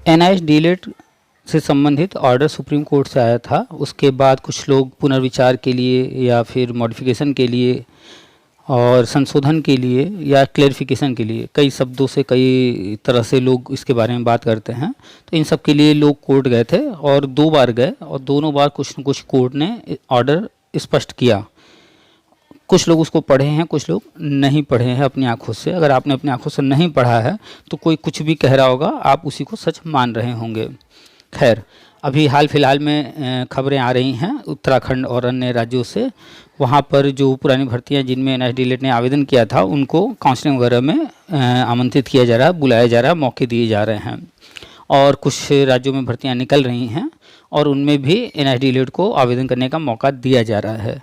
NIS DLitt से संबंधित order supreme court से आया था। उसके बाद कुछ लोग पुनर्विचार के लिए या फिर मॉडिफिकेशन के लिए और संशोधन के लिए या क्लेरिफिकेशन के लिए कई शब्दों से कई तरह से लोग इसके बारे में बात करते हैं। तो इन सब के लिए लोग कोर्ट गए थे और 2 बार गए और दोनों बार कुछ न कुछ कोर्ट ने ऑर्डर स्पष्ट किया। कुछ लोग उसको पढ़े हैं, कुछ लोग नहीं पढ़े हैं अपनी आंखों से। अगर आपने अपनी आंखों से नहीं पढ़ा है तो कोई कुछ भी कह रहा होगा, आप उसी को सच मान रहे होंगे। खैर, अभी हाल फिलहाल में खबरें आ रही हैं उत्तराखंड और अन्य राज्यों से। वहाँ पर जो पुरानी भर्तियाँ जिनमें एनआईएस डीलिट ने आवेदन किया था उनको काउंसलिंग वगैरह में आमंत्रित किया जा रहा है, बुलाया जा रहा है, मौके दिए जा रहे हैं। और कुछ राज्यों में भर्तियाँ निकल रही हैं और उनमें भी एनआईएस डीलिट को आवेदन करने का मौका दिया जा रहा है।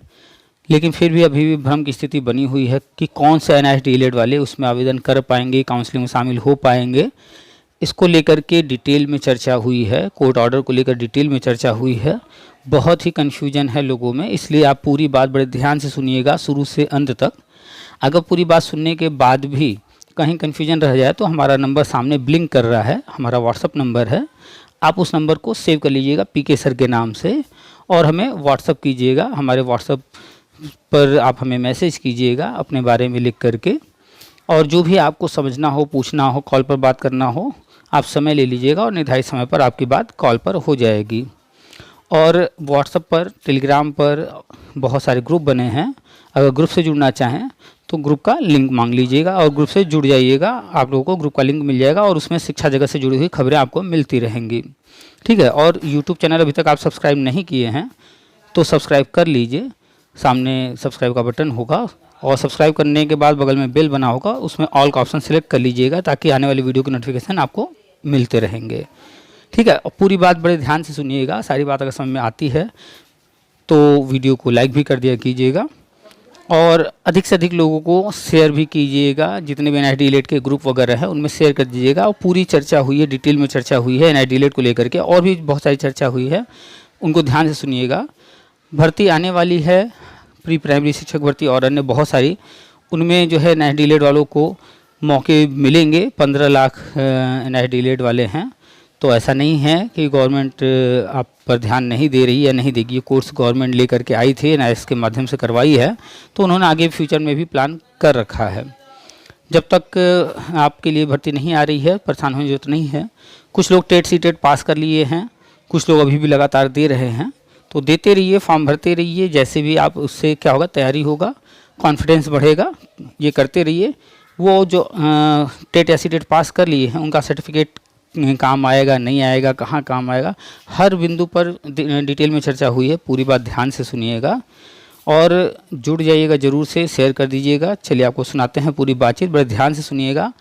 लेकिन फिर भी अभी भी भ्रम की स्थिति बनी हुई है कि कौन से एनआईएस डीलिट वाले उसमें आवेदन कर पाएंगे, काउंसलिंग में शामिल हो पाएंगे। इसको लेकर के डिटेल में चर्चा हुई है, कोर्ट ऑर्डर को लेकर डिटेल में चर्चा हुई है। बहुत ही कन्फ्यूजन है लोगों में, इसलिए आप पूरी बात बड़े ध्यान से सुनिएगा शुरू से अंत तक। अगर पूरी बात सुनने के बाद भी कहीं कन्फ्यूजन रह जाए तो हमारा नंबर सामने ब्लिंक कर रहा है, हमारा व्हाट्सअप नंबर है। आप उस नंबर को सेव कर लीजिएगा पीके सर के नाम से और हमें व्हाट्सअप कीजिएगा। हमारे व्हाट्सअप पर आप हमें मैसेज कीजिएगा अपने बारे में लिख करके, और जो भी आपको समझना हो, पूछना हो, कॉल पर बात करना हो, आप समय ले लीजिएगा और निर्धारित समय पर आपकी बात कॉल पर हो जाएगी। और व्हाट्सएप पर, टेलीग्राम पर बहुत सारे ग्रुप बने हैं। अगर ग्रुप से जुड़ना चाहें तो ग्रुप का लिंक मांग लीजिएगा और ग्रुप से जुड़ जाइएगा। आप लोगों को ग्रुप का लिंक मिल जाएगा और उसमें शिक्षा जगत से जुड़ी हुई खबरें आपको मिलती रहेंगी। ठीक है। और यूट्यूब चैनल अभी तक आप सब्सक्राइब नहीं किए हैं तो सब्सक्राइब कर लीजिए। सामने सब्सक्राइब का बटन होगा और सब्सक्राइब करने के बाद बगल में बेल बना होगा, उसमें ऑल का ऑप्शन सेलेक्ट कर लीजिएगा ताकि आने वाली वीडियो की नोटिफिकेशन आपको मिलते रहेंगे। ठीक है। और पूरी बात बड़े ध्यान से सुनिएगा। सारी बात अगर समझ में आती है तो वीडियो को लाइक भी कर दिया कीजिएगा और अधिक से अधिक लोगों को शेयर भी कीजिएगा। जितने भी एनआईएस डीलिट के ग्रुप वगैरह है उनमें शेयर कर दीजिएगा। और पूरी चर्चा हुई है, डिटेल में चर्चा हुई है एनआईएस डीलिट को लेकर के, और भी बहुत सारी चर्चा हुई है, उनको ध्यान से सुनिएगा। भर्ती आने वाली है, प्री प्राइमरी शिक्षक भर्ती और अन्य बहुत सारी, उनमें जो है एनआईएस डीलिट वालों को मौके मिलेंगे। 15 लाख एनआईएस डीलिट वाले हैं। तो ऐसा नहीं है कि गवर्नमेंट आप पर ध्यान नहीं दे रही या नहीं देगी। ये कोर्स गवर्नमेंट लेकर के आई थी, एनआईएस के माध्यम से करवाई है, तो उन्होंने आगे फ्यूचर में भी प्लान कर रखा है। जब तक आपके लिए भर्ती नहीं आ रही है परेशान होने की जरूरत नहीं है। कुछ लोग टेट सीटेट पास कर लिए हैं, कुछ लोग अभी भी लगातार दे रहे हैं। तो देते रहिए, फॉर्म भरते रहिए। जैसे भी आप, उससे क्या होगा, तैयारी होगा, कॉन्फिडेंस बढ़ेगा। ये करते रहिए। वो जो टेट या सीटेट पास कर लिए हैं उनका सर्टिफिकेट काम आएगा, नहीं आएगा, कहाँ काम आएगा, हर बिंदु पर डिटेल में चर्चा हुई है। पूरी बात ध्यान से सुनिएगा और जुड़ जाइएगा ज़रूर से, शेयर कर दीजिएगा। चलिए आपको सुनाते हैं पूरी बातचीत, बड़े ध्यान से सुनिएगा।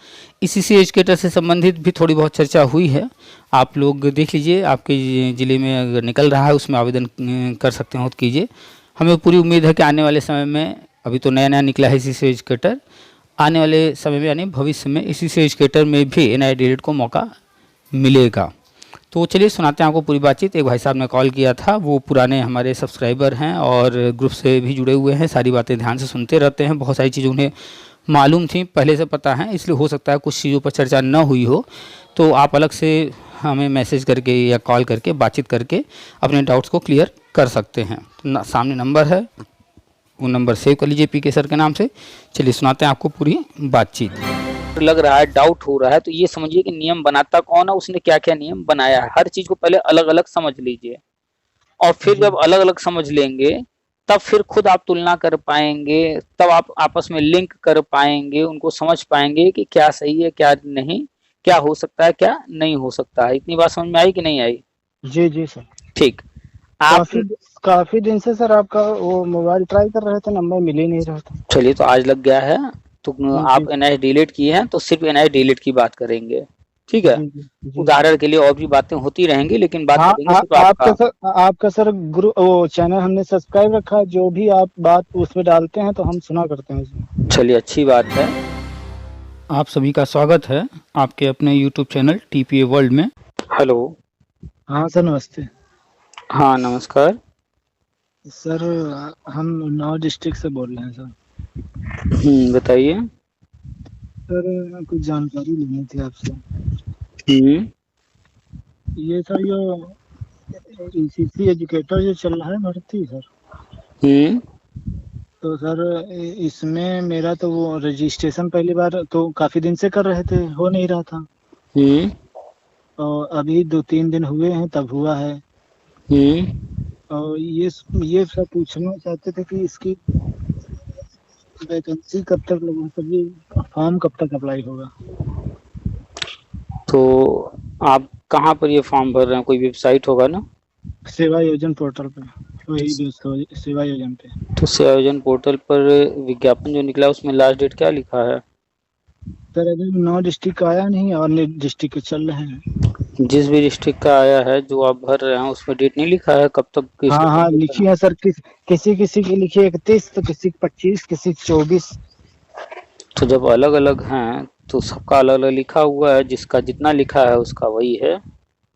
इसी एजुकेटर से संबंधित भी थोड़ी बहुत चर्चा हुई है, आप लोग देख लीजिए। आपके ज़िले में अगर निकल रहा है उसमें आवेदन कर सकते हो तो कीजिए। हमें पूरी उम्मीद है कि आने वाले समय में, अभी तो नया नया निकला है इसी एजुकेटर, आने वाले समय में यानी भविष्य में इसी एजुकेटर में भी एनआईएस डीलिट को मौका मिलेगा। तो चलिए सुनाते हैं आपको पूरी बातचीत। एक भाई साहब ने कॉल किया था, वो पुराने हमारे सब्सक्राइबर हैं और ग्रुप से भी जुड़े हुए हैं, सारी बातें ध्यान से सुनते रहते हैं। बहुत सारी चीज़ें उन्हें मालूम थी, पहले से पता है, इसलिए हो सकता है कुछ चीज़ों पर चर्चा न हुई हो। तो आप अलग से हमें मैसेज करके या कॉल करके बातचीत करके अपने डाउट्स को क्लियर कर सकते हैं। सामने नंबर है, वो नंबर सेव कर लीजिए पीके सर के नाम से। चलिए सुनाते हैं आपको पूरी बातचीत। लग रहा है, डाउट हो रहा है, तो ये समझिए कि नियम बनाता कौन है, उसने क्या क्या नियम बनाया है। हर चीज को पहले अलग अलग समझ लीजिए और फिर जब अलग अलग समझ लेंगे तब फिर खुद आप तुलना कर पाएंगे, तब आप आपस में लिंक कर पाएंगे, उनको समझ पाएंगे कि क्या सही है क्या नहीं, क्या हो सकता है क्या नहीं हो सकता है। इतनी बात समझ में आई कि नहीं आई? जी जी सर। ठीक। आप काफी दिन से सर आपका वो मोबाइल ट्राई कर रहे थे, नंबर मिल ही नहीं रहा था। चलिए, तो आज लग गया है। तो आप एनआईएस डीलिट किए हैं तो सिर्फ एनआईएस डीलिट की बात करेंगे। ठीक है। उदाहरण के लिए और भी बातें होती रहेंगी, लेकिन बात करेंगे सिर्फ आपका सर ग्रुप वो चैनल हमने सब्सक्राइब रखा है, जो भी आप बात उसमें डालते हैं तो हम सुना करते हैं उसमें। चलिए, अच्छी बात है। आप सभी का स्वागत है आपके अपने यूट्यूब चैनल टीपीए वर्ल्ड में। हेलो। हाँ सर, नमस्ते। हाँ नमस्कार सर, हम उन्नाव डिस्ट्रिक्ट से बोल रहे हैं सर। बताइए सर, कुछ जानकारी लेनी थी आपसे। ये सर यो ईसीसी एजुकेटर जो चल रहा है भर्ती सर, हम्म। तो सर इसमें मेरा तो वो रजिस्ट्रेशन पहली बार तो काफी दिन से कर रहे थे, हो नहीं रहा था। हम्म। और अभी 2-3 दिन हुए हैं तब हुआ है। हम्म। और ये सब पूछना चाहते थे कि इसकी वैकेंसी कब तक लगी, मतलब ये फॉर्म कब तक अप्लाई होगा। तो आप कहाँ पर ये फॉर्म भर रहे हैं? कोई वेबसाइट होगा ना? सेवा योजन पोर्टल पे, वही दोस्तों सेवा योजन पे। तो सेवा योजन पोर्टल पर विज्ञापन जो निकला उसमें लास्ट डेट क्या लिखा है? सर अभी 9 डिस्ट्रिक्ट का आया नहीं और डिस्ट्रिक्ट के चल रहे हैं। जिस भी डिस्ट्रिक्ट का आया है जो आप भर रहे हैं उसमें डेट नहीं लिखा है कब तक हाँ किसको हाँ कब देता लिखी है? है सर, किसी किसी की लिखी है 31, तो किसी की 25, किसी की 24। तो जब अलग अलग हैं तो सबका अलग अलग लिखा हुआ है, जिसका जितना लिखा है उसका वही है।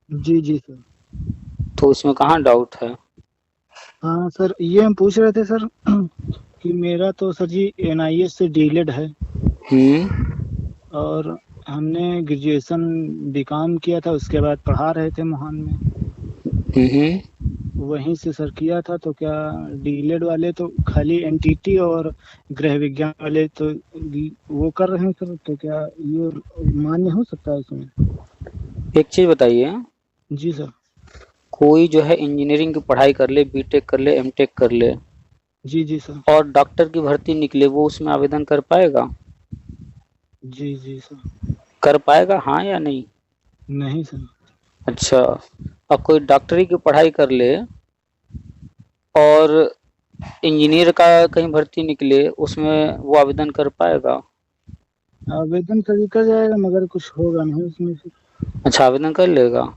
जी जी सर। तो इसमें कहाँ डाउट है? हाँ सर ये हम पूछ रहे थे सर कि मेरा तो सर जी एनआईएस से डीलेड है हम्म। और हमने ग्रेजुएशन बीकॉम किया था, उसके बाद पढ़ा रहे थे मोहान में, वहीं से सर किया था। तो क्या डीलेड वाले तो खाली एनटीटी और गृह विज्ञान वाले तो वो कर रहे हैं सर, तो क्या ये मान्य हो सकता है इसमें। एक चीज बताइए, जी सर। कोई जो है इंजीनियरिंग की पढ़ाई कर ले, बीटेक कर ले, एमटेक कर ले जी जी सर। और डॉक्टर की भर्ती निकले, वो उसमें आवेदन कर पाएगा? जी जी सर। कर पाएगा, हाँ या नहीं? नहीं सर। अच्छा, अब कोई डॉक्टरी की पढ़ाई कर ले और इंजीनियर का कहीं भर्ती निकले, उसमें वो आवेदन कर पाएगा? आवेदन कभी कर जाएगा मगर कुछ होगा नहीं उसमें से। अच्छा, आवेदन कर लेगा।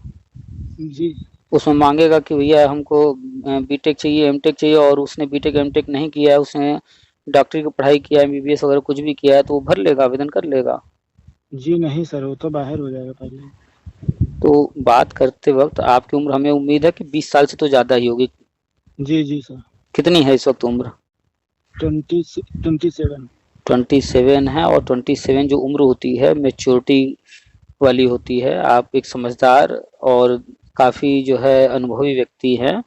जी। उसमें मांगेगा कि भैया हमको बीटेक चाहिए, एमटेक चाहिए, और उसने बीटेक एमटेक नहीं किया है, उसने डॉक्टरी की पढ़ाई किया है, एमबीबीएस वगैरह कुछ भी किया है, तो वो भर लेगा, आवेदन कर लेगा? जी नहीं सर, वो तो बाहर हो जाएगा पहले। तो बात करते वक्त आपकी उम्र हमें उम्मीद है कि 20 साल से तो ज़्यादा ही होगी। जी जी सर। कितनी है इस वक्त उम्र? 27। 27 है, और 27 जो उम्र होती है मैच्योरिटी वाली होती है। आप एक समझदार और काफ़ी जो है अनुभवी व्यक्ति हैं।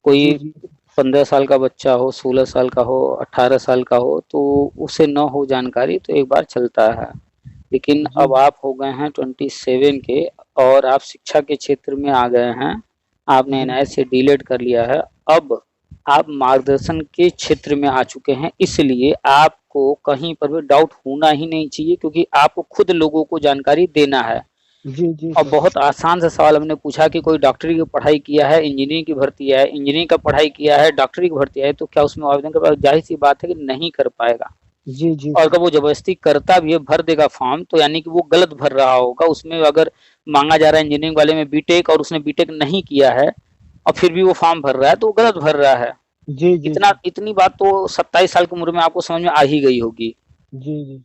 कोई जी जी। 15 साल का बच्चा हो, 16 साल का हो, 18 साल का हो, तो उसे न हो जानकारी तो एक बार चलता है। लेकिन जी अब आप हो गए हैं 27 के और आप शिक्षा के क्षेत्र में आ गए हैं, आपने जी। एनआईएस से डीलेट कर लिया है। अब आप मार्गदर्शन के क्षेत्र में आ चुके हैं, इसलिए आपको कहीं पर भी डाउट होना ही नहीं चाहिए, क्योंकि आपको खुद लोगों को जानकारी देना है। जी जी और सर। बहुत आसान सा सवाल हमने पूछा कि कोई डॉक्टरी की पढ़ाई किया है, इंजीनियरिंग की भर्ती है, इंजीनियरिंग का पढ़ाई किया है, डॉक्टरी की भर्ती है, तो क्या उसमें आवेदन कर पाएगा? जाहिर सी बात है कि नहीं कर पाएगा। जी जी और सर। अगर वो जबरदस्ती करता भी है, भर देगा फॉर्म, तो यानी कि वो गलत भर रहा होगा। उसमें अगर मांगा जा रहा है इंजीनियरिंग वाले में बीटेक और उसने बीटेक नहीं किया है और फिर भी वो फॉर्म भर रहा है, तो वो गलत भर रहा है। जी जी इतना सर। इतनी बात तो 27 साल की उम्र में आपको समझ में आ ही गई होगी। जी जी।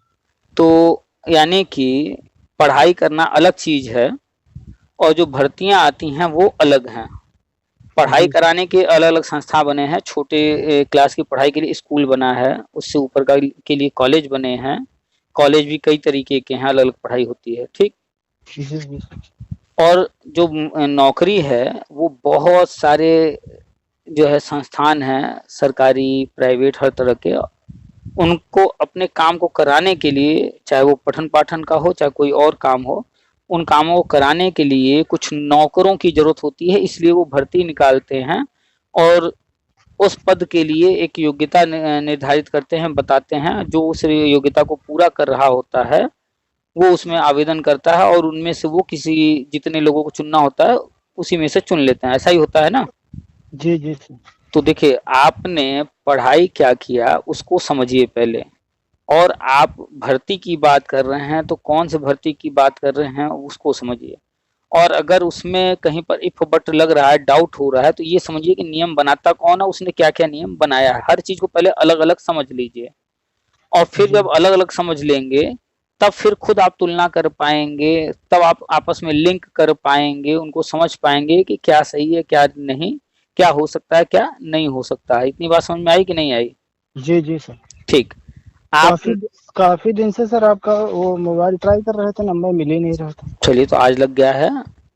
तो यानी कि पढ़ाई करना अलग चीज है और जो भर्तियां आती हैं वो अलग हैं। पढ़ाई जी सर। कराने के अलग अलग संस्था बने हैं, छोटे क्लास की पढ़ाई के लिए स्कूल बना है, उससे ऊपर का के लिए कॉलेज बने हैं। कॉलेज भी कई तरीके के हैं, अलग अलग पढ़ाई होती है, ठीक। जी जी। और जो नौकरी है वो बहुत सारे जो है संस्थान हैं, सरकारी प्राइवेट हर तरह के, उनको अपने काम को कराने के लिए, चाहे वो पठन पाठन का हो चाहे कोई और काम हो, उन कामों को कराने के लिए कुछ नौकरों की जरूरत होती है, इसलिए वो भर्ती निकालते हैं और उस पद के लिए एक योग्यता निर्धारित करते हैं, बताते हैं। जो उस योग्यता को पूरा कर रहा होता है वो उसमें आवेदन करता है और उनमें से वो किसी जितने लोगों को चुनना होता है उसी में से चुन लेते हैं, ऐसा ही होता है ना। जी जी सर। तो देखिए, आपने पढ़ाई क्या किया उसको समझिए पहले, और आप भर्ती की बात कर रहे हैं तो कौन से भर्ती की बात कर रहे हैं उसको समझिए। और अगर उसमें कहीं पर इफ बट लग रहा है, डाउट हो रहा है, तो ये समझिए कि नियम बनाता कौन है, उसने क्या क्या नियम बनाया है, हर चीज को पहले अलग अलग समझ लीजिए। और फिर जी जब अलग अलग समझ लेंगे तब फिर खुद आप तुलना कर पाएंगे, तब आप आपस में लिंक कर पाएंगे, उनको समझ पाएंगे कि क्या सही है क्या नहीं, क्या हो सकता है क्या नहीं हो सकता है। इतनी बात समझ में आई कि नहीं आई? जी जी सर। ठीक। आप काफी काफी दिन से सर आपका वो मोबाइल ट्राई कर रहे थे, नंबर मिल ही नहीं रहा था। चलिए, तो आज लग गया है,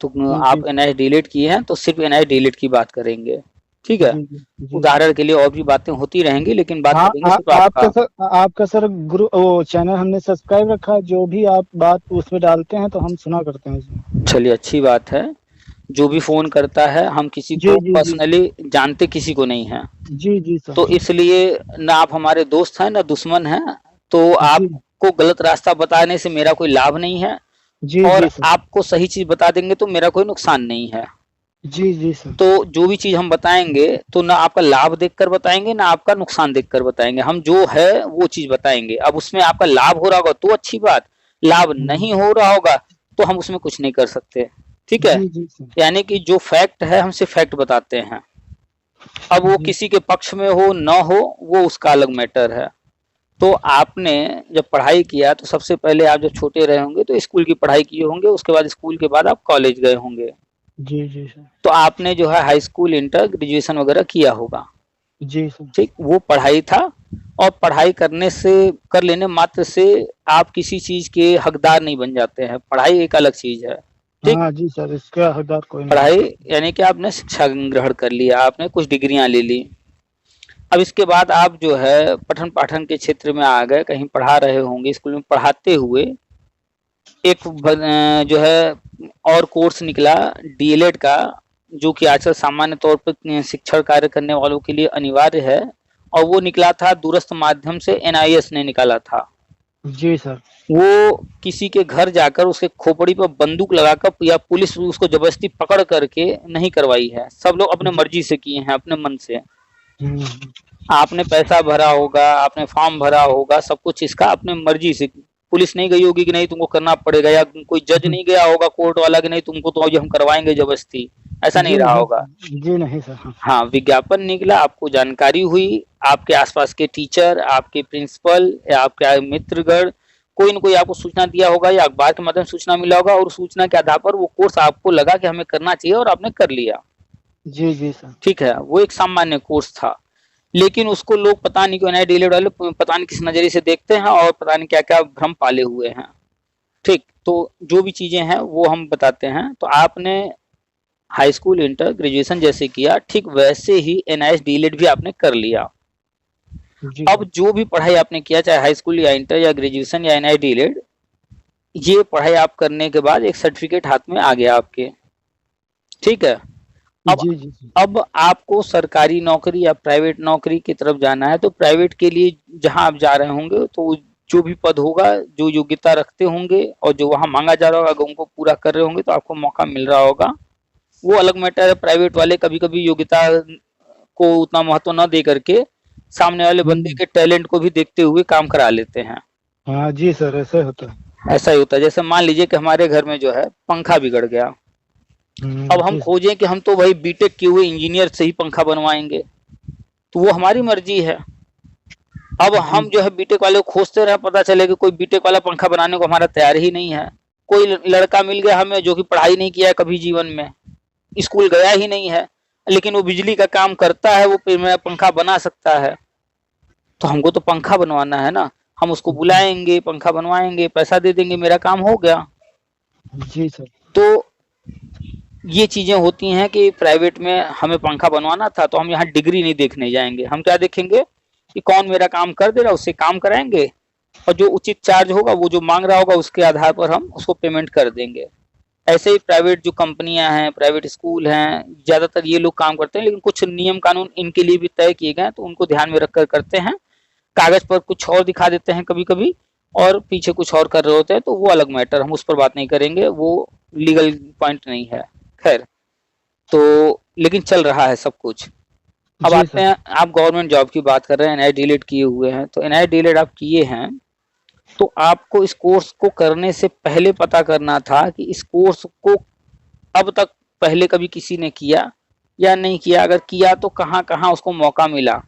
तो जी आप एनआईएस डीलेट किए हैं तो सिर्फ एनआईएस डीलेट की बात करेंगे, ठीक है। जी जी जी। उदाहरण के लिए और भी बातें होती रहेंगी, लेकिन बात हाँ करेंगे सिर्फ आपका। आपका सर ग्रुप वो चैनल हमने सब्सक्राइब रखा है, जो भी आप बात उसमें डालते हैं तो हम सुना करते हैं उसमें। चलिए अच्छी बात है। जो भी फोन करता है, हम किसी जी को जी जी पर्सनली जानते किसी को नहीं है, जी जी सर। तो इसलिए ना आप हमारे दोस्त हैं ना दुश्मन हैं, तो जी आपको गलत रास्ता बताने से मेरा कोई लाभ नहीं है, जी और जी सर। आपको सही चीज बता देंगे तो मेरा कोई नुकसान नहीं है। जी जी सर। तो जो भी चीज हम बताएंगे तो ना आपका लाभ देखकर बताएंगे ना आपका नुकसान देखकर बताएंगे, हम जो है वो चीज बताएंगे। अब उसमें आपका लाभ हो रहा होगा तो अच्छी बात, लाभ नहीं हो रहा होगा तो हम उसमें कुछ नहीं कर सकते, ठीक है। जी जी सर। यानी कि जो फैक्ट है हम सिर्फ फैक्ट बताते हैं। अब वो जी किसी के पक्ष में हो न हो वो उसका अलग मैटर है। तो आपने जब पढ़ाई किया तो सबसे पहले आप जब छोटे रहे होंगे तो स्कूल की पढ़ाई किए होंगे, उसके बाद स्कूल के बाद आप कॉलेज गए होंगे, जी जी सर। तो आपने जो है हाई स्कूल इंटर ग्रेजुएशन वगैरह किया होगा, जी सर। ठीक। वो पढ़ाई था, और पढ़ाई करने से कर लेने मात्र से आप किसी चीज के हकदार नहीं बन जाते हैं, पढ़ाई एक अलग चीज है, ठीक। हाँ जी सर, इसका हकदार कोई नहीं पढ़ाई बनता। यानी कि आपने शिक्षा ग्रहण कर लिया, आपने कुछ डिग्रियां ले ली। अब इसके बाद आप जो है पठन पाठन के क्षेत्र में आ गए, कहीं पढ़ा रहे होंगे, स्कूल में पढ़ाते हुए एक जो है और कोर्स निकला डीएलएड का, जो कि आजकल सामान्य तौर पर शिक्षण कार्य करने वालों के लिए अनिवार्य है, और वो निकला था दूरस्थ माध्यम से, एनआईएस ने निकाला था। जी सर। वो किसी के घर जाकर उसके खोपड़ी पर बंदूक लगाकर या पुलिस उसको जबरदस्ती पकड़ करके नहीं करवाई है, सब लोग अपने जी। मर्जी से किए हैं, अपने मन से। हम्म, आपने पैसा भरा होगा, आपने फॉर्म भरा होगा, सब कुछ इसका अपने मर्जी से, पुलिस नहीं गई होगी कि नहीं तुमको करना पड़ेगा, या कोई जज हम्म, नहीं गया होगा कोर्ट वाला कि नहीं तुमको तो अभी हम करवाएंगे जबरदस्ती, ऐसा नहीं जी रहा नहीं होगा। सर, जी नहीं सर। हाँ हाँ, विज्ञापन निकला, आपको जानकारी हुई, आपके आसपास के टीचर, आपके प्रिंसिपल या आपके मित्रगण, कोई न कोई आपको सूचना दिया होगा या अखबार के माध्यम से सूचना मिला होगा, और उस सूचना के आधार पर वो कोर्स आपको लगा कि हमें करना चाहिए और आपने कर लिया, जी जी सर। ठीक है। वो एक सामान्य कोर्स था, लेकिन उसको लोग पता नहीं क्यों एनआई डीएलएड वाले पता नहीं किस नजरिए से देखते हैं, और पता नहीं क्या क्या भ्रम पाले हुए हैं, ठीक। तो जो भी चीजें हैं वो हम बताते हैं। तो आपने हाई स्कूल इंटर ग्रेजुएशन जैसे किया, ठीक वैसे ही एनआईएस डीएलएड भी आपने कर लिया। जी अब सर। जो भी पढ़ाई आपने किया, चाहे हाई स्कूल या इंटर या ग्रेजुएशन या एनआई डीएलएड, ये पढ़ाई आप करने के बाद एक सर्टिफिकेट हाथ में आ गया आपके, ठीक है। अब जी जी जी। अब आपको सरकारी नौकरी या प्राइवेट नौकरी की तरफ जाना है, तो प्राइवेट के लिए जहां आप जा रहे होंगे तो जो भी पद होगा, जो योग्यता रखते होंगे और जो वहां मांगा जा रहा होगा, अगर उनको पूरा कर रहे होंगे तो आपको मौका मिल रहा होगा, वो अलग मैटर है। प्राइवेट वाले कभी कभी योग्यता को उतना महत्व न दे करके सामने वाले बंदे हम्म, के टैलेंट को भी देखते हुए काम करा लेते हैं। हाँ जी सर, ऐसा होता है। ऐसा ही होता है, जैसे मान लीजिए कि हमारे घर में जो है पंखा बिगड़ गया, अब हम जी सर। खोजें कि हम तो भाई बीटेक किए हुए इंजीनियर से ही पंखा बनवाएंगे, तो वो हमारी मर्जी है। अब जी हम जो है बीटेक वाले को खोजते रहे, पता चले कि कोई बीटेक वाला पंखा बनाने को हमारा तैयार ही नहीं है। कोई लड़का मिल गया हमें जो कि पढ़ाई नहीं किया है कभी जीवन में, स्कूल गया ही नहीं है, लेकिन वो बिजली का काम करता है, वो मेरा पंखा बना सकता है, तो हमको तो पंखा बनवाना है ना, हम उसको जी बुलाएंगे, पंखा बनवाएंगे, पैसा दे देंगे, मेरा काम हो गया। जी सर। तो ये चीजें होती हैं कि प्राइवेट में हमें पंखा बनवाना था तो हम यहाँ डिग्री नहीं देखने जाएंगे, हम क्या देखेंगे कि कौन मेरा काम कर दे रहा है, उससे काम कराएंगे, और जो उचित चार्ज होगा, वो जो मांग रहा होगा उसके आधार पर हम उसको पेमेंट कर देंगे। ऐसे ही प्राइवेट जो कंपनियां हैं, प्राइवेट स्कूल हैं, ज्यादातर ये लोग काम करते हैं, लेकिन कुछ नियम कानून इनके लिए भी तय किए गए हैं, तो उनको ध्यान में रखकर करते हैं। कागज पर कुछ और दिखा देते हैं कभी कभी, और पीछे कुछ और कर रहे होते हैं, तो वो अलग मैटर, हम उस पर बात नहीं करेंगे, वो लीगल पॉइंट नहीं है। खैर, तो लेकिन चल रहा है सब कुछ। अब जी आते सर। हैं, आप गवर्नमेंट जॉब की बात कर रहे हैं, एनआई डीलेट किए हुए हैं, तो एनआई डीलेट आप किए हैं, तो आपको इस कोर्स को करने से पहले पता करना था कि इस कोर्स को अब तक पहले कभी किसी ने किया या नहीं किया, अगर किया तो कहाँ कहाँ उसको मौका मिला,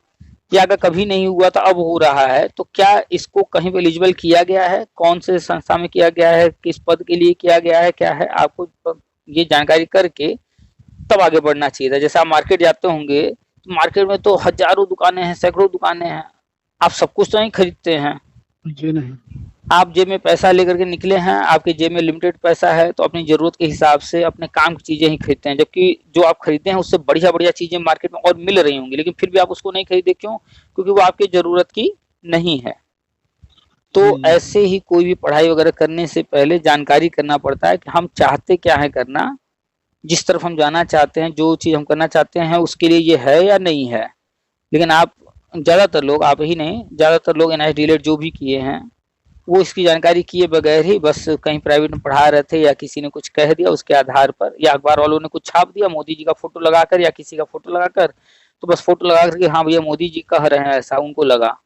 या अगर कभी नहीं हुआ तो अब हो रहा है, तो क्या इसको कहीं पे एलिजिबल किया गया है, कौन से संस्था में किया गया है, किस पद के लिए किया गया है, क्या है, आपको ये जानकारी करके तब आगे बढ़ना चाहिए था। जैसे आप मार्केट जाते होंगे तो मार्केट में तो हजारों दुकानें हैं, सैकड़ों दुकानें हैं, आप सब कुछ तो नहीं खरीदते हैं, जी नहीं। आप जेब में पैसा लेकर के निकले हैं, आपके जेब में लिमिटेड पैसा है, तो अपनी ज़रूरत के हिसाब से अपने काम की चीज़ें ही खरीदते हैं। जबकि जो आप खरीदते हैं उससे बढ़िया-बढ़िया चीज़ें मार्केट में और मिल रही होंगी, लेकिन फिर भी आप उसको नहीं खरीदे क्यों? क्योंकि वो आपकी ज़रूरत की नहीं है। तो जी जी ऐसे ही कोई भी पढ़ाई वगैरह करने से पहले जानकारी करना पड़ता है कि हम चाहते क्या है करना, जिस तरफ हम जाना चाहते हैं, जो चीज़ हम करना चाहते हैं उसके लिए ये है या नहीं है। लेकिन आप ज़्यादातर लोग, आप ही नहीं, ज़्यादातर लोग एनआईटी रिलेटेड जो भी किए हैं वो इसकी जानकारी किए बगैर ही बस कहीं प्राइवेट में पढ़ा रहे थे, या किसी ने कुछ कह दिया उसके आधार पर, या अखबार वालों ने कुछ छाप दिया मोदी जी का फोटो लगाकर या किसी का फोटो लगाकर, तो बस फोटो लगा करके हाँ भैया मोदी जी कह रहे हैं ऐसा उनको लगा,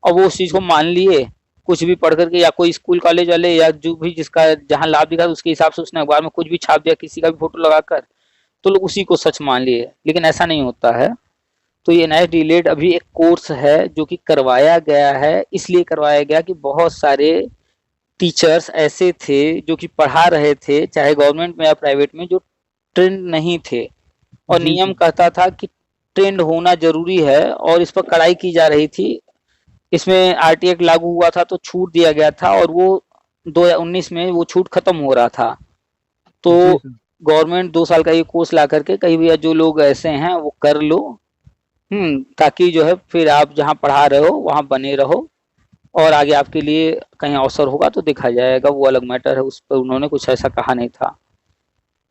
और वो उस चीज़ को मान लिए, कुछ भी पढ़ करके, या कोई स्कूल कॉलेज वाले या जो भी जिसका जहाँ लाभ दिखा उसके हिसाब से उसने अखबार में कुछ भी छाप दिया किसी का भी फोटो लगाकर, तो लोग उसी को सच मान लिए। लेकिन ऐसा नहीं होता है। तो ये एनआईटी रिलेटेड अभी एक कोर्स है जो कि करवाया गया है, इसलिए करवाया गया कि बहुत सारे टीचर्स ऐसे थे जो कि पढ़ा रहे थे, चाहे गवर्नमेंट में या प्राइवेट में, जो ट्रेंड नहीं थे, और जी नियम जी कहता था कि ट्रेंड होना जरूरी है, और इस पर कड़ाई की जा रही थी। इसमें आरटी एक्ट लागू हुआ था तो छूट दिया गया था, और वो 2019 में वो छूट खत्म हो रहा था। तो जी सर। गवर्नमेंट 2 साल का ये कोर्स ला करके कही भैया जो लोग ऐसे हैं वो कर लो, ताकि जो है फिर आप जहाँ पढ़ा रहे हो वहाँ बने रहो, और आगे आपके लिए कहीं अवसर होगा तो देखा जाएगा, वो अलग मैटर है, उस पर उन्होंने कुछ ऐसा कहा नहीं था।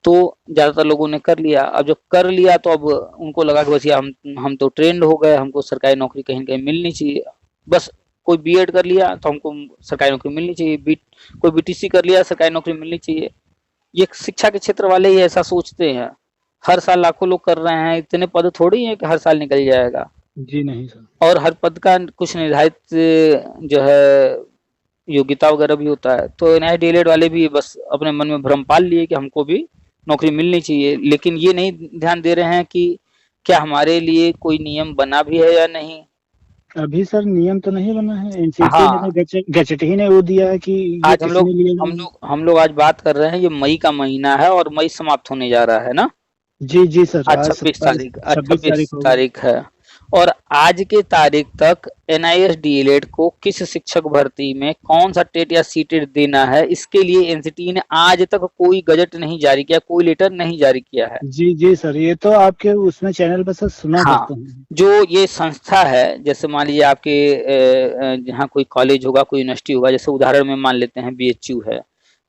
तो ज़्यादातर लोगों ने कर लिया। अब जब कर लिया तो अब उनको लगा कि बस ये हम तो ट्रेंड हो गए, हमको सरकारी नौकरी कहीं न कहीं मिलनी चाहिए। बस कोई बीएड कर लिया तो हमको सरकारी नौकरी मिलनी चाहिए, कोई बीटीसी कर लिया सरकारी नौकरी मिलनी चाहिए। ये शिक्षा के क्षेत्र वाले ही ऐसा सोचते हैं। हर साल लाखों लोग कर रहे हैं, इतने पद थोड़ी हैं कि हर साल निकल जाएगा। जी नहीं सर। और हर पद का कुछ निर्धारित जो है योग्यता वगैरह भी होता है। तो एनआई डीएलएड वाले भी बस अपने मन में भ्रम पाल लिए कि हमको भी नौकरी मिलनी चाहिए, लेकिन ये नहीं ध्यान दे रहे हैं कि क्या हमारे लिए कोई नियम बना भी है या नहीं। अभी सर नियम तो नहीं बना है, एनसीटी ने तो हाँ, गजट ही ने वो दिया है कि ये आज किसने लिए नहीं। हम लोग आज बात कर रहे हैं, ये मई का महीना है और मई समाप्त होने जा रहा है ना। जी जी सर, आज आज 26 27 तारीख, आज 26 26 तारीख हो गई। तारीख है। और आज के तारीख तक एनआईएस डीएलएड को किस शिक्षक भर्ती में कौन सा टेट या सीटेट देना है, इसके लिए एनसीटी ने आज तक कोई गजट नहीं जारी किया, कोई लेटर नहीं जारी किया है। जी जी सर, ये तो आपके उसमें चैनल पर सर सुना हाँ, करते हैं। जो ये संस्था है, जैसे मान लीजिए आपके जहाँ कोई कॉलेज होगा, कोई यूनिवर्सिटी होगा, जैसे उदाहरण में मान लेते हैं बीएचयू है,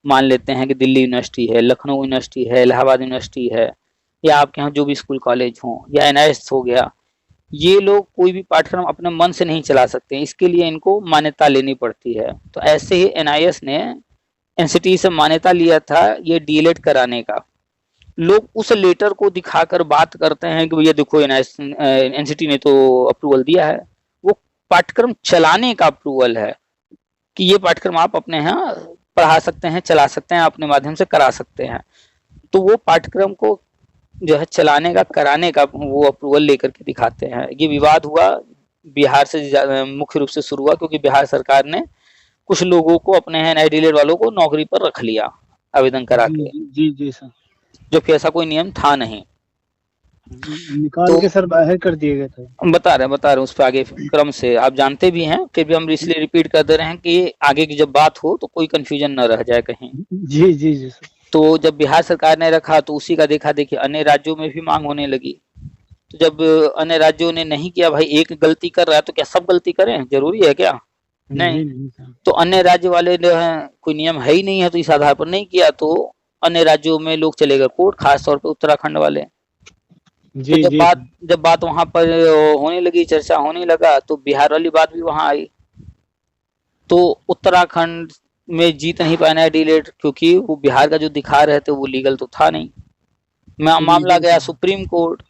मान लेते हैं कि दिल्ली यूनिवर्सिटी है, लखनऊ यूनिवर्सिटी है, इलाहाबाद यूनिवर्सिटी है, या आपके यहाँ जो भी स्कूल कॉलेज हों, या एनआईएस हो गया, ये लोग कोई भी पाठ्यक्रम अपने मन से नहीं चला सकते, इसके लिए इनको मान्यता लेनी पड़ती है। तो ऐसे ही एनआईएस ने एनसीटी से मान्यता लिया था ये डीएलएड कराने का। लोग उस लेटर को दिखाकर बात करते हैं कि भैया देखो एनसीटी ने तो अप्रूवल दिया है। वो पाठ्यक्रम चलाने का अप्रूवल है कि ये पाठ्यक्रम आप अपने यहाँ पढ़ा सकते हैं, चला सकते हैं, अपने माध्यम से करा सकते हैं। तो वो पाठ्यक्रम को जो है चलाने का, कराने का वो अप्रूवल लेकर के दिखाते हैं। ये विवाद हुआ बिहार से, मुख्य रूप से शुरू हुआ क्योंकि बिहार सरकार ने कुछ लोगों को, अपने हैं नए डीलर वालों को नौकरी पर रख लिया आवेदन करा जी के, जी जी जी सर। जबकि ऐसा कोई नियम था नहीं। निकाल तो के सर बाहर कर दिए गए थे। हम बता रहे हैं उस पर आगे क्रम से, आप जानते भी हैं फिर भी हम इसलिए रिपीट कर दे रहे हैं कि आगे की जब बात हो तो कोई कंफ्यूजन न रह जाए कहीं। जी जी जी सर। तो जब बिहार सरकार ने रखा तो उसी का देखा देखी अन्य राज्यों में भी मांग होने लगी। तो जब अन्य राज्यों ने नहीं किया, भाई एक गलती कर रहा है तो क्या सब गलती करें, जरूरी है क्या? नहीं। जी नहीं सर। तो अन्य राज्य वाले जो है, कोई नियम है ही नहीं है तो इस आधार पर नहीं किया, तो अन्य राज्यों में लोग चले गए कोर्ट, खास तौर पे उत्तराखंड वाले। तो जी जी सर। जब बात वहां पर होने लगी, चर्चा होने लगा, तो बिहार वाली बात भी वहां आई। तो उत्तराखंड में जीत नहीं पाया डीलेट, क्योंकि वो बिहार का जो दिखा रहे थे वो लीगल तो था नहीं। जी मामला जी गया सर। Supreme court.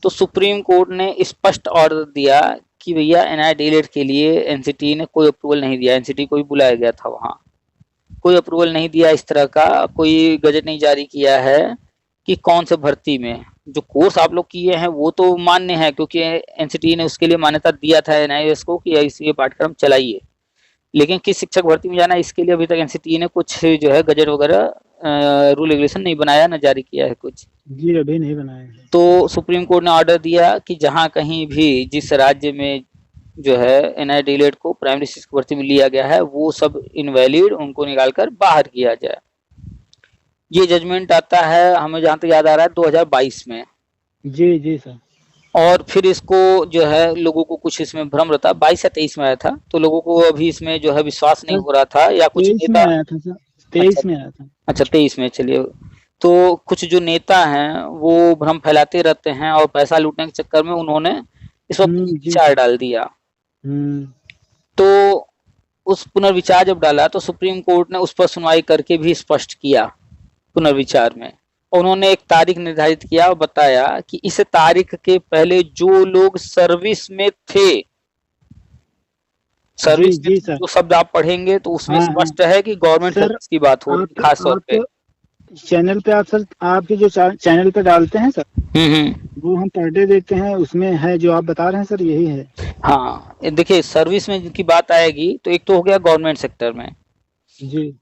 तो सुप्रीम कोर्ट ने स्पष्ट ऑर्डर दिया कि भैया एनआई डीलेट के लिए एनसीटी ने कोई अप्रूवल नहीं दिया। एनसीटी को भी बुलाया गया था वहां, कोई अप्रूवल नहीं दिया, इस तरह का कोई गजट नहीं जारी किया है कि कौन से भर्ती में। जो कोर्स आप लोग किए हैं वो तो मान्य है, क्योंकि एनसीटी ने उसके लिए मान्यता दिया था एनआईएस को कि ये पाठ्यक्रम चलाइए, लेकिन किस शिक्षक भर्ती में जाना है इसके लिए अभी तक एनसीटी ने कुछ जो है गजट वगैरह रूल रेगुलेशन नहीं बनाया, न जारी किया है कुछ। जी अभी नहीं बनाए हैं। तो सुप्रीम कोर्ट ने ऑर्डर दिया कि जहां कहीं भी जिस राज्य में जो है एनआई डीलेड को प्राइमरी शिक्षक भर्ती में लिया गया है वो सब इनवैलिड, उनको निकालकर बाहर किया जाए। ये जजमेंट आता है हमें जहां तक याद आ रहा है 2022 में। जी जी सर। और फिर इसको जो है लोगों को कुछ इसमें भ्रम रहता, 22 या 23 में आया था, तो लोगों को अभी इसमें जो है विश्वास नहीं सर हो रहा था या कुछ 23 में नेता। आया था सर, अच्छा 23 में आया था। अच्छा 23 में, चलिए। तो कुछ जो नेता हैं वो भ्रम फैलाते रहते हैं और पैसा लूटने के चक्कर में उन्होंने इस पर जी पुनर्विचार सर। डाल दिया। हम्म। तो उस पुनर्विचार जब डाला तो सुप्रीम कोर्ट ने उस पर सुनवाई करके भी स्पष्ट किया पुनर्विचार में। उन्होंने एक तारीख निर्धारित किया और बताया कि इस तारीख के पहले जो लोग सर्विस में थे, जी सर्विस में जी सर। जो शब्द आप पढ़ेंगे तो उसमें हाँ हाँ स्पष्ट है कि गवर्नमेंट सर, सर्विस की बात हो रही है खास तौर पे। आप चैनल पे, आप सर आपके जो चैनल पे डालते हैं सर, वो हम पर डे देखते हैं, उसमें है जो आप बता रहे हैं सर, यही है। हाँ देखिए सर्विस में की बात आएगी तो एक तो हो गया गवर्नमेंट सेक्टर में, जी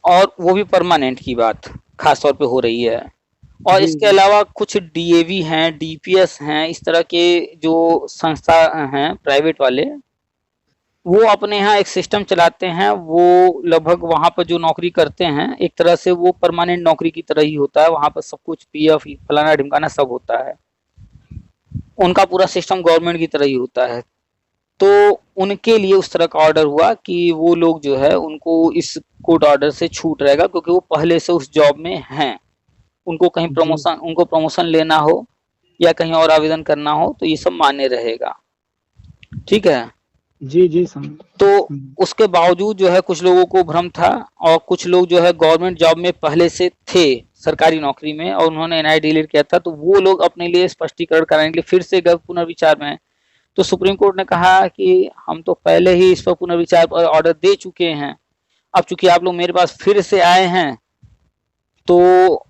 और वो भी परमानेंट की बात खास तौर पे हो रही है। और जी इसके जी अलावा कुछ डीएवी हैं, डीपीएस हैं, इस तरह के जो संस्था हैं प्राइवेट वाले, वो अपने यहाँ एक सिस्टम चलाते हैं। वो लगभग वहां पर जो नौकरी करते हैं एक तरह से वो परमानेंट नौकरी की तरह ही होता है, वहां पर सब कुछ पीएफ फलाना ढिमकाना सब होता है, उनका पूरा सिस्टम गवर्नमेंट की तरह ही होता है। तो उनके लिए उस तरह का ऑर्डर हुआ कि वो लोग जो है उनको इस कोर्ट ऑर्डर से छूट रहेगा, क्योंकि वो पहले से उस जॉब में हैं। उनको कहीं जी प्रमोशन, उनको प्रमोशन लेना हो या कहीं और आवेदन करना हो तो ये सब मान्य रहेगा। ठीक है। जी जी सर। तो उसके बावजूद जो है कुछ लोगों को भ्रम था, और कुछ लोग जो है गवर्नमेंट जॉब में पहले से थे सरकारी नौकरी में और उन्होंने एनआई डिलीट किया था, तो वो लोग अपने लिए स्पष्टीकरण कराने के लिए फिर से गए पुनर्विचार में। तो सुप्रीम कोर्ट ने कहा कि हम तो पहले ही इस पर पुनर्विचार पर ऑर्डर दे चुके हैं, अब चूंकि आप लोग मेरे पास फिर से आए हैं तो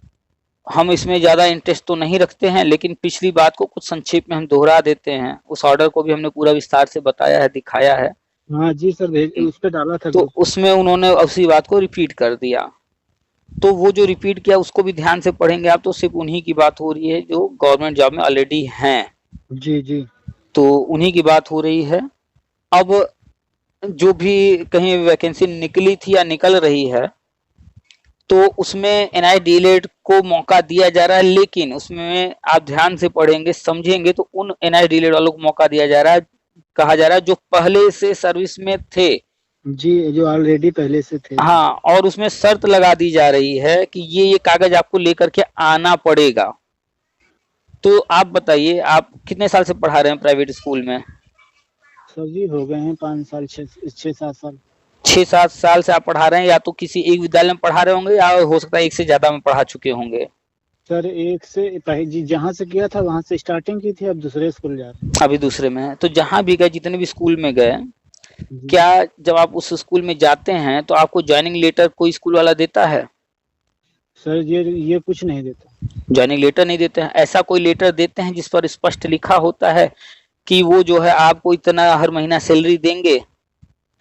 हम इसमें ज़्यादा इंटरेस्ट तो नहीं रखते हैं, लेकिन पिछली बात को कुछ संक्षेप में हम दोहरा देते हैं। उस ऑर्डर को भी हमने पूरा विस्तार से बताया है, दिखाया है। हाँ जी सर, उस पे डाला था तो ग्रुप। उसमें उन्होंने उसी बात को रिपीट कर दिया। तो वो जो रिपीट किया उसको भी ध्यान से पढ़ेंगे आप तो सिर्फ उन्हीं की बात हो रही है जो गवर्नमेंट जॉब में ऑलरेडी हैं। जी जी तो उन्हीं की बात हो रही है। अब जो भी कहीं वैकेंसी निकली थी या निकल रही है तो उसमें एनआई डीलेट को मौका दिया जा रहा है, लेकिन उसमें आप ध्यान से पढ़ेंगे समझेंगे तो उन एनआई डीलेट वालों को मौका दिया जा रहा है, कहा जा रहा है जो पहले से सर्विस में थे। जी, जो ऑलरेडी पहले से थे। हाँ, और उसमें शर्त लगा दी जा रही है कि ये कागज आपको लेकर के आना पड़ेगा। तो आप बताइए, आप कितने साल से पढ़ा रहे हैं प्राइवेट स्कूल में? सर जी हो गए हैं 5 साल, 6-7 साल। 6-7 साल से आप पढ़ा रहे हैं, या तो किसी एक विद्यालय में पढ़ा रहे होंगे या हो सकता है एक से ज्यादा में पढ़ा चुके होंगे। सर एक से पहले जी जहाँ से किया था वहाँ से स्टार्टिंग की थी, अब दूसरे स्कूल जा रहे अभी दूसरे में है। तो जहां भी गए, जितने भी स्कूल में गए, हैं। जी। क्या जब आप उस स्कूल में जाते हैं तो आपको ज्वाइनिंग लेटर कोई स्कूल वाला देता है? सर ये कुछ नहीं देता। ज्वाइनिंग लेटर नहीं देते हैं। ऐसा कोई लेटर देते हैं जिस पर स्पष्ट लिखा होता है कि वो जो है आपको इतना हर महीना सैलरी देंगे?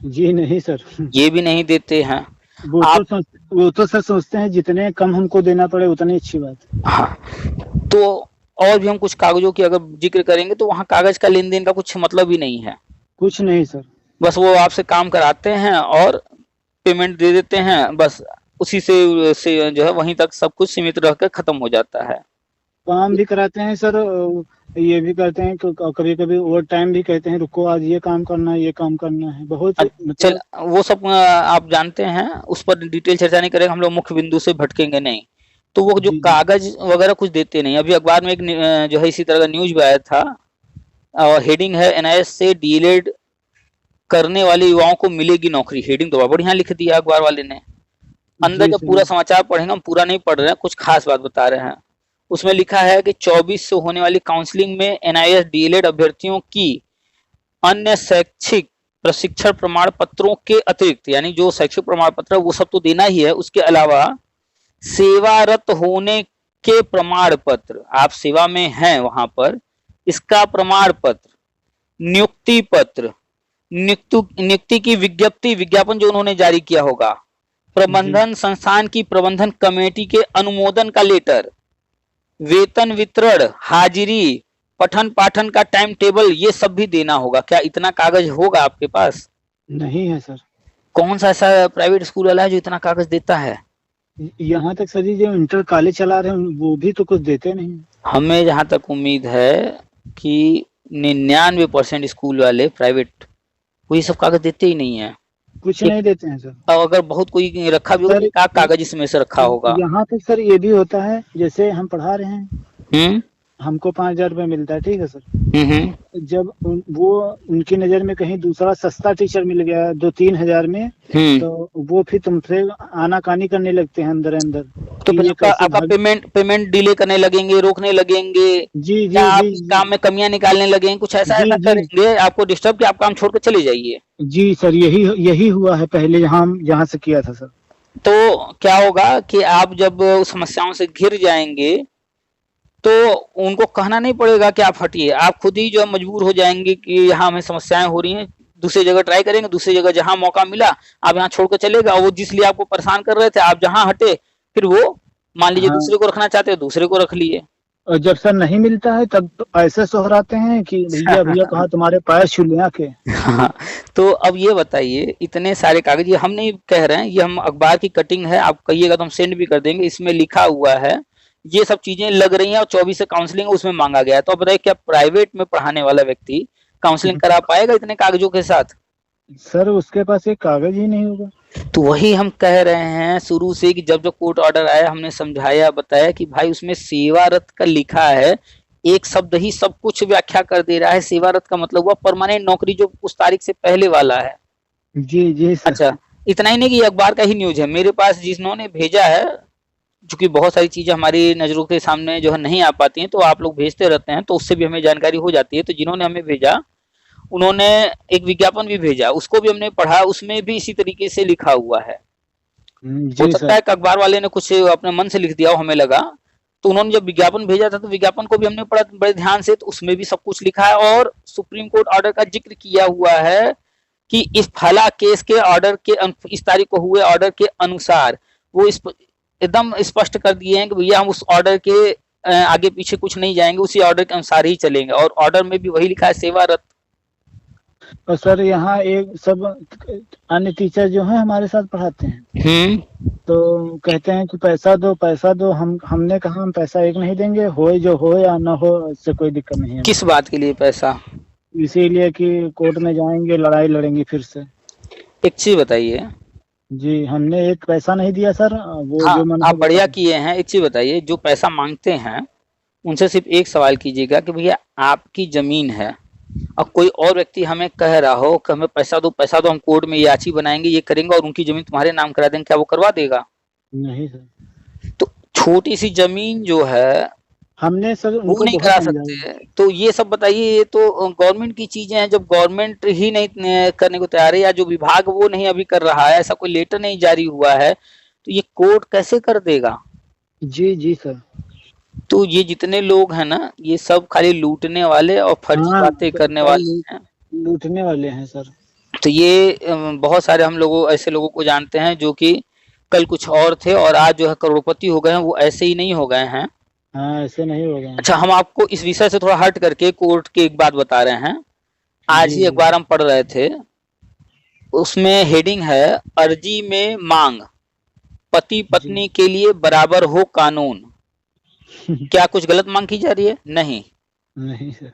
जी नहीं सर। ये भी नहीं देते हैं। आप वो तो सर सोचते हैं जितने कम हमको देना पड़े उतनी अच्छी बात है। हाँ, तो और भी हम कुछ कागजों की अगर जिक्र करेंगे तो वहाँ कागज का लेन देन का कुछ मतलब ही नहीं है। कुछ नहीं सर। बस वो आपसे काम कराते हैं और पेमेंट दे देते हैं, बस उसी से जो है वहीं तक सब कुछ सीमित रहकर खत्म हो जाता है। काम भी कराते हैं सर, ये भी करते हैं कभी कभी ओवर टाइम भी कहते हैं, रुको आज ये काम करना है, ये काम करना है, बहुत चल मतलब। वो सब आप जानते हैं, उस पर डिटेल चर्चा नहीं करेंगे, हम लोग मुख्य बिंदु से भटकेंगे नहीं। तो वो जो जी जी कागज वगैरह कुछ देते नहीं। अभी अखबार में एक जो है इसी तरह का न्यूज भी आया था, और हेडिंग है एनआईएस से डीएलएड करने वाले युवाओं को मिलेगी नौकरी। हेडिंग तो बढ़िया लिख दिया अखबार वाले ने। अंदर जी जब पूरा सर। समाचार पढ़ेंगे, हम पूरा नहीं पढ़ रहे हैं, कुछ खास बात बता रहे हैं। उसमें लिखा है कि 24 से होने वाली काउंसलिंग में एनआईएस डीएलएड अभ्यर्थियों की अन्य शैक्षिक प्रशिक्षण प्रमाण पत्रों के अतिरिक्त, यानी जो शैक्षिक प्रमाण पत्र वो सब तो देना ही है, उसके अलावा सेवारत होने के प्रमाण पत्र, आप सेवा में हैं वहां पर, इसका प्रमाण पत्र, नियुक्ति पत्र, नियुक्ति की विज्ञप्ति, विज्ञापन जो उन्होंने जारी किया होगा, प्रबंधन संस्थान की प्रबंधन कमेटी के अनुमोदन का लेटर, वेतन वितरण, हाजिरी, पठन पाठन का टाइम टेबल ये सब भी देना होगा। क्या इतना कागज होगा आपके पास? नहीं है सर। कौन सा ऐसा प्राइवेट स्कूल वाला है जो इतना कागज देता है? यहाँ तक सर जी जो इंटर कॉलेज चला रहे हैं वो भी तो कुछ देते नहीं। हमें जहाँ तक उम्मीद है कि 99% स्कूल वाले प्राइवेट वो ये सब कागज देते ही नहीं है। कुछ एक नहीं देते हैं सर। और अगर बहुत कोई रखा भी होगा सर तो क्या कागज इसमें से रखा होगा? यहाँ तक सर ये भी होता है, जैसे हम पढ़ा रहे हैं, हम्म हमको 5,000 रुपये मिलता है, ठीक है सर। हम्म जब वो उनकी नज़र में कहीं दूसरा सस्ता टीचर मिल गया 2-3 हजार में, हम्म तो वो फिर तुमसे आनाकानी करने लगते हैं अंदर अंदर तो कि फिर ये आपका कैसे आपका भाग। पेमेंट डिले करने लगेंगे, रोकने लगेंगे, जी या जी आप जी इस जी काम में कमियां निकालने लगेंगे, कुछ ऐसा जी ऐसा जी करेंगे आपको डिस्टर्ब कि आप काम छोड़ कर चले जाइए। जी सर, यही यही हुआ है पहले जहाँ से किया था सर। तो क्या होगा कि आप जब उस समस्याओं से घिर जाएंगे तो उनको कहना नहीं पड़ेगा कि आप हटिए, आप खुद ही जो है मजबूर हो जाएंगे कि यहाँ हमें समस्याएं हो रही हैं, दूसरी जगह ट्राई करेंगे, दूसरी जगह जहां मौका मिला आप यहाँ छोड़ कर चलेगा। वो जिस लिए आपको परेशान कर रहे थे आप जहां हटे फिर वो मान लीजिए हाँ, दूसरे को रखना चाहते हो दूसरे को रख लिए। और जब सर नहीं मिलता है तब तो ऐसे सोहराते हैं कि भैया भैया कहाँ तुम्हारे पैर छू लें आके। हाँ, तो अब ये बताइए इतने सारे कागज, ये हम नहीं कह रहे हैं, ये हम अखबार की कटिंग है, आप कहिएगा तो हम सेंड भी कर देंगे, इसमें लिखा हुआ है ये सब चीजें लग रही हैं और 24 से काउंसलिंग उसमें मांगा गया है। तो अब बताइए क्या प्राइवेट में पढ़ाने वाला व्यक्ति काउंसलिंग करा पाएगा इतने कागजों के साथ? सर उसके पास एक कागज ही नहीं होगा। तो वही हम कह रहे हैं शुरू से कि जब जब कोर्ट ऑर्डर आया हमने समझाया बताया कि भाई उसमें सेवारत का लिखा है, एक शब्द ही सब कुछ व्याख्या कर दे रहा है। सेवारत का मतलब हुआ परमानेंट नौकरी जो उस तारीख से पहले वाला है। जी जी सर। अच्छा, इतना ही नहीं कि ये अखबार का ही न्यूज है, मेरे पास जिन्होंने भेजा है, चूंकि बहुत सारी चीजें हमारी नजरों के सामने जो है नहीं आ पाती हैं तो आप लोग भेजते रहते हैं तो उससे भी हमें जानकारी हो जाती है। तो जिन्होंने हमें भेजा उन्होंने एक विज्ञापन भी भेजा, उसको भी हमने पढ़ा, उसमें भी इसी तरीके से लिखा हुआ है। हो जी सकता सर। है कि अखबार वाले ने कुछ अपने मन से लिख दिया हो, हमें लगा। तो उन्होंने जब विज्ञापन भेजा था तो विज्ञापन को भी हमने पढ़ा बड़े ध्यान से, तो उसमें भी सब कुछ लिखा है और सुप्रीम कोर्ट ऑर्डर का जिक्र किया हुआ है कि इस फला केस के ऑर्डर के इस तारीख को हुए ऑर्डर के अनुसार वो इस एकदम स्पष्ट कर दिए हैं कि भैया हम उस ऑर्डर के आगे पीछे कुछ नहीं जाएंगे, उसी ऑर्डर के अनुसार ही चलेंगे। और ऑर्डर में भी वही लिखा है सेवारत। और सर यहाँ एक सब अन्य टीचर जो हैं हमारे साथ पढ़ाते हैं, तो कहते हैं कि पैसा दो, हमने कहा हम पैसा एक नहीं देंगे, होए जो हो या ना हो, इससे कोई दिक्कत नहीं है। किस बात के लिए पैसा? इसीलिए कि कोर्ट में जाएंगे, लड़ाई लड़ेंगे फिर से। एक चीज बताइए। जी हमने एक पैसा नहीं दिया सर, वो हाँ, जो मन आप को बढ़िया बता। किए हैं। एक चीज बताइए, जो पैसा मांगते हैं उनसे सिर्फ एक सवाल कीजिएगा कि भैया आपकी जमीन है और कोई और व्यक्ति हमें कह रहा हो कि हमें पैसा दो, हम कोर्ट में याची बनाएंगे, ये करेंगे और उनकी जमीन तुम्हारे नाम करा देंगे, क्या वो करवा देगा? नहीं सर। तो छोटी सी जमीन जो है हमने सर वो उनको नहीं बहुत करा समझाया। सकते। तो ये सब बताइए, ये तो गवर्नमेंट की चीजें हैं, जब गवर्नमेंट ही नहीं करने को तैयार है या जो विभाग वो नहीं अभी कर रहा है, ऐसा कोई लेटर नहीं जारी हुआ है, तो ये कोर्ट कैसे कर देगा? जी जी सर। तो ये जितने लोग हैं ना ये सब खाली लूटने वाले और फर्जी हाँ बातें करने वाले हैं। लूटने वाले हैं सर। तो ये बहुत सारे हम लोगों ऐसे लोगों को जानते हैं जो कि कल कुछ और थे और आज जो है करोड़पति हो गए हैं, वो ऐसे ही नहीं हो गए हैं। हाँ ऐसे नहीं हो गए। अच्छा, हम आपको इस विषय से थोड़ा हट करके कोर्ट की एक बात बता रहे हैं। आज जी ही जी अखबार हम पढ़ रहे थे, उसमें हेडिंग है अर्जी में मांग, पति जी पत्नी के लिए बराबर हो कानून। क्या कुछ गलत मांग की जा रही है? नहीं। नहीं सर।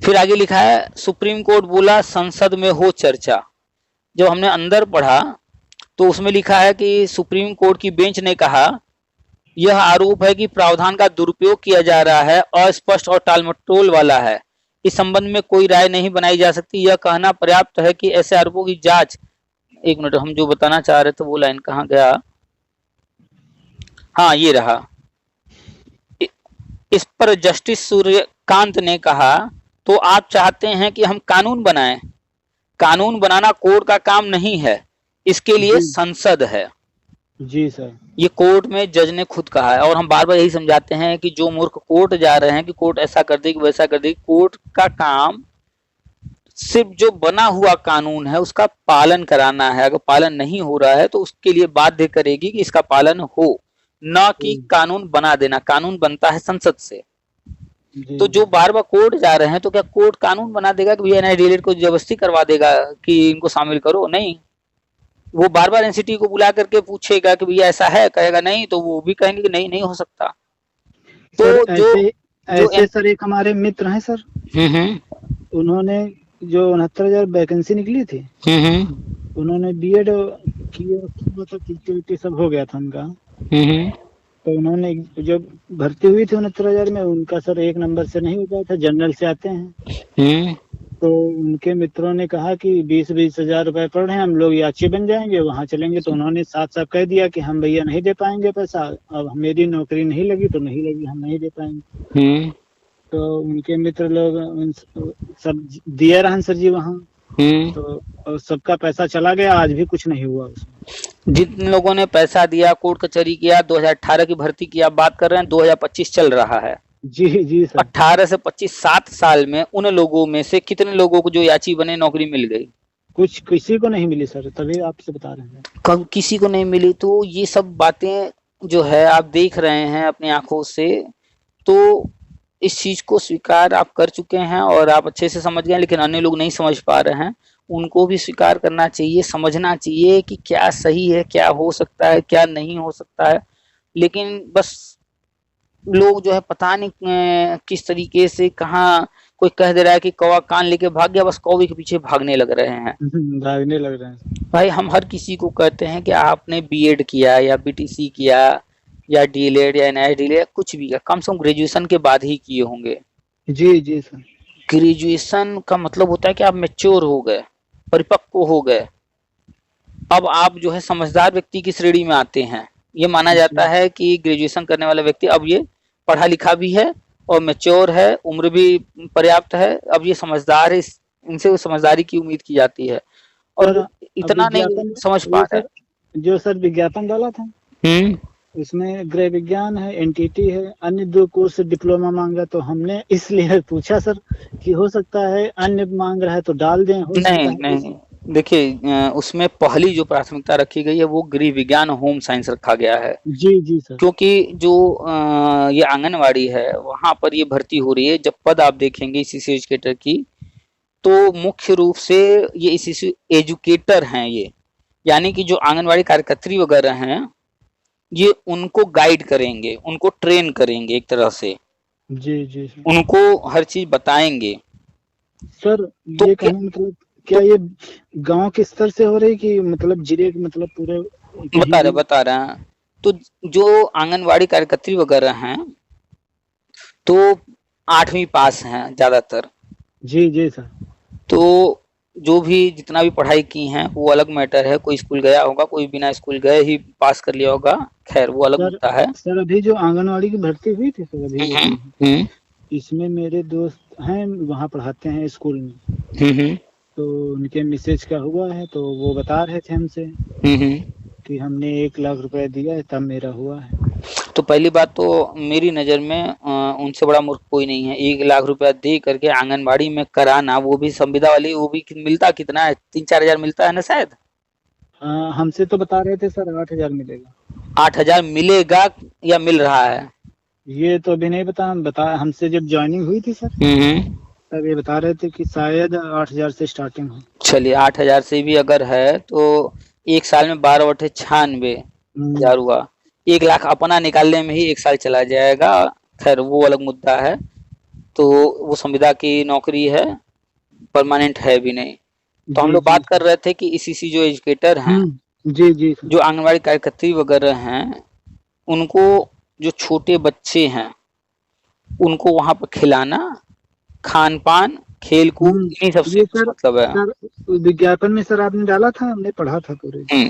फिर आगे लिखा है सुप्रीम कोर्ट बोला संसद में हो चर्चा। जब हमने अंदर पढ़ा तो उसमें लिखा है कि सुप्रीम कोर्ट की बेंच ने कहा यह आरोप है कि प्रावधान का दुरुपयोग किया जा रहा है, अस्पष्ट और टालमटोल वाला है, इस संबंध में कोई राय नहीं बनाई जा सकती, यह कहना पर्याप्त है कि ऐसे आरोपों की जांच। एक मिनट, हम जो बताना चाह रहे थे वो लाइन कहाँ गया? हाँ ये रहा। इस पर जस्टिस सूर्यकांत ने कहा तो आप चाहते हैं कि हम कानून बनाएं? कानून बनाना कोर्ट का काम नहीं है, इसके लिए जी संसद है। जी सर। ये कोर्ट में जज ने खुद कहा है और हम बार बार यही समझाते हैं कि जो मूर्ख कोर्ट जा रहे हैं कि कोर्ट ऐसा कर देगी वैसा कर देगी, कोर्ट का काम सिर्फ जो बना हुआ कानून है उसका पालन कराना है। अगर पालन नहीं हो रहा है तो उसके लिए बाध्य करेगी कि इसका पालन हो, न कि कानून बना देना। कानून बनता है संसद से। जी तो जो बार बार कोर्ट जा रहे हैं तो क्या कोर्ट कानून बना देगा कि भैया एनआईडीएलएड को जबरदस्ती करवा देगा कि इनको शामिल करो? नहीं, वो बार बार एनसीटी को बुला करके पूछेगा कि भैया ऐसा है, कहेगा नहीं तो वो भी कहेंगे कि नहीं नहीं हो सकता। तो सर जो ऐसे जो ऐसे सर एक हमारे मित्र हैं सर, उन्होंने जो 69,000 वैकेंसी निकली थी, उन्होंने बीएड किया, मतलब टीटी सब हो गया था उनका। तो उन्होंने जब भर्ती हुई थी 69,000 में, उनका सर एक नंबर से नहीं हो पाया था, जनरल से आते हैं। तो उनके मित्रों ने कहा कि 20-20 हजार रुपए पड़ रहे हैं, हम लोग याची बन जाएंगे, वहां चलेंगे। तो उन्होंने साफ साफ कह दिया कि हम भैया नहीं दे पाएंगे पैसा, अब मेरी नौकरी नहीं लगी तो नहीं लगी, हम नहीं दे पाएंगे। तो उनके मित्र लोग सब दिए रहन सर जी वहाँ, तो और सबका पैसा चला गया, आज भी कुछ नहीं हुआ उसमें। जिन लोगों ने पैसा दिया, कोर्ट कचहरी किया, 2018 की भर्ती की आप बात कर रहे हैं, 2025 चल रहा है। जी जी सर। 18 से 25 7 साल में उन लोगों में से कितने लोगों को जो याची बने नौकरी मिल गई? कुछ किसी को नहीं मिली सर, तभी आपसे बता रहे हैं। कब किसी को नहीं मिली? तो ये सब बातें जो है आप देख रहे हैं अपनी आंखों से, तो इस चीज को स्वीकार आप कर चुके हैं और आप अच्छे से समझ गए, लेकिन अन्य लोग नहीं समझ पा रहे हैं। उनको भी स्वीकार करना चाहिए, समझना चाहिए कि क्या सही है, क्या हो सकता है, क्या नहीं हो सकता है। लेकिन बस लोग जो है पता नहीं किस तरीके से, कहाँ कोई कह दे रहा है कि कौवा कान लेके भाग गया, बस कौवे के पीछे भागने लग रहे हैं। भागने लग रहे हैं। भाई हम हर किसी को कहते हैं कि आपने बीएड किया या बीटीसी किया या डीएलएड या एनआईडीएलएड कुछ भी किया, कम से कम ग्रेजुएशन के बाद ही किए होंगे। जी जी सर। ग्रेजुएशन का मतलब होता है कि आप मैच्योर हो गए, परिपक्व हो गए, अब आप जो है समझदार व्यक्ति की श्रेणी में आते हैं। ये माना जाता है कि ग्रेजुएशन करने वाला व्यक्ति अब ये पढ़ा लिखा भी है और मैच्योर है, उम्र भी पर्याप्त है, अब ये समझदार है, इनसे वो समझदारी की उम्मीद की जाती है। और इतना नहीं समझ पा रहे। जो सर विज्ञापन डाला था, उसमें गृह विज्ञान है, एनटीटी है, अन्य 2 कोर्स डिप्लोमा मांगा, तो हमने इसलिए पूछा सर कि हो सकता है अन्य मांग रहा है तो डाल दें। हो नहीं नहीं, देखिए उसमें पहली जो प्राथमिकता रखी गई है वो गृह विज्ञान होम साइंस रखा गया है। जी जी सर। क्योंकि जो ये आंगनवाड़ी है वहां पर ये भर्ती हो रही है। जब पद आप देखेंगे ईसीसी एजुकेटर की, तो मुख्य रूप से ये ईसीसी एजुकेटर हैं ये, यानी कि जो आंगनवाड़ी कार्यकर्त्री वगैरह हैं ये उनको गाइड करेंगे, उनको ट्रेन करेंगे एक तरह से। जी जी सर। उनको हर चीज बताएंगे। सर तो ये कहना मतलब क्या ये गांव के स्तर से हो रही कि मतलब जिले मतलब पूरे? बता रहे हैं। तो जो आंगनवाड़ी कार्यकर्त्री वगैरह हैं तो 8वीं पास हैं ज्यादातर। जी जी सर। तो जो भी जितना भी पढ़ाई की हैं वो अलग मैटर है, कोई स्कूल गया होगा, कोई बिना स्कूल गए ही पास कर लिया होगा, खैर वो अलग मुद्दा है। सर अभी जो आंगनवाड़ी की भर्ती हुई थी सर अभी, इसमें मेरे दोस्त हैं वहाँ पढ़ाते हैं स्कूल में, तो उनके मिसेज का हुआ है, तो वो बता रहे थे हमसे कि हमने 1 लाख रुपए दिया है तब मेरा हुआ है। तो पहली बात तो मेरी नज़र में उनसे बड़ा मूर्ख कोई नहीं है। 1 लाख रुपया दे करके आंगनबाड़ी में कराना, वो भी संविदा वाली, वो भी मिलता कितना है, 3-4 हजार मिलता है ना शायद। हमसे तो बता रहे थे सर 8,000 मिलेगा। 8,000 मिलेगा या मिल रहा है? ये तो अभी नहीं बता हमसे जब ज्वाइनिंग हुई थी सर, तब ये बता रहे थे कि शायद 8,000 से स्टार्टिंग हो। चलिए 8,000 से भी अगर है तो एक साल में 12/96 हुआ। 1 लाख अपना निकालने में ही 1 साल चला जाएगा, खैर वो अलग मुद्दा है। तो वो संविदा की नौकरी है, परमानेंट है भी नहीं। तो हम लोग बात कर रहे थे कि ईसीसी जो एजुकेटर हैं, जी जी, जो आंगनबाड़ी कार्यकर्त्री वगैरह हैं, उनको जो छोटे बच्चे हैं उनको वहां पर खिलाना, खान पान, खेल कूद, इन्हीं सबसे मतलब है। विज्ञापन में सर आपने डाला था, हमने पढ़ा था पूरे।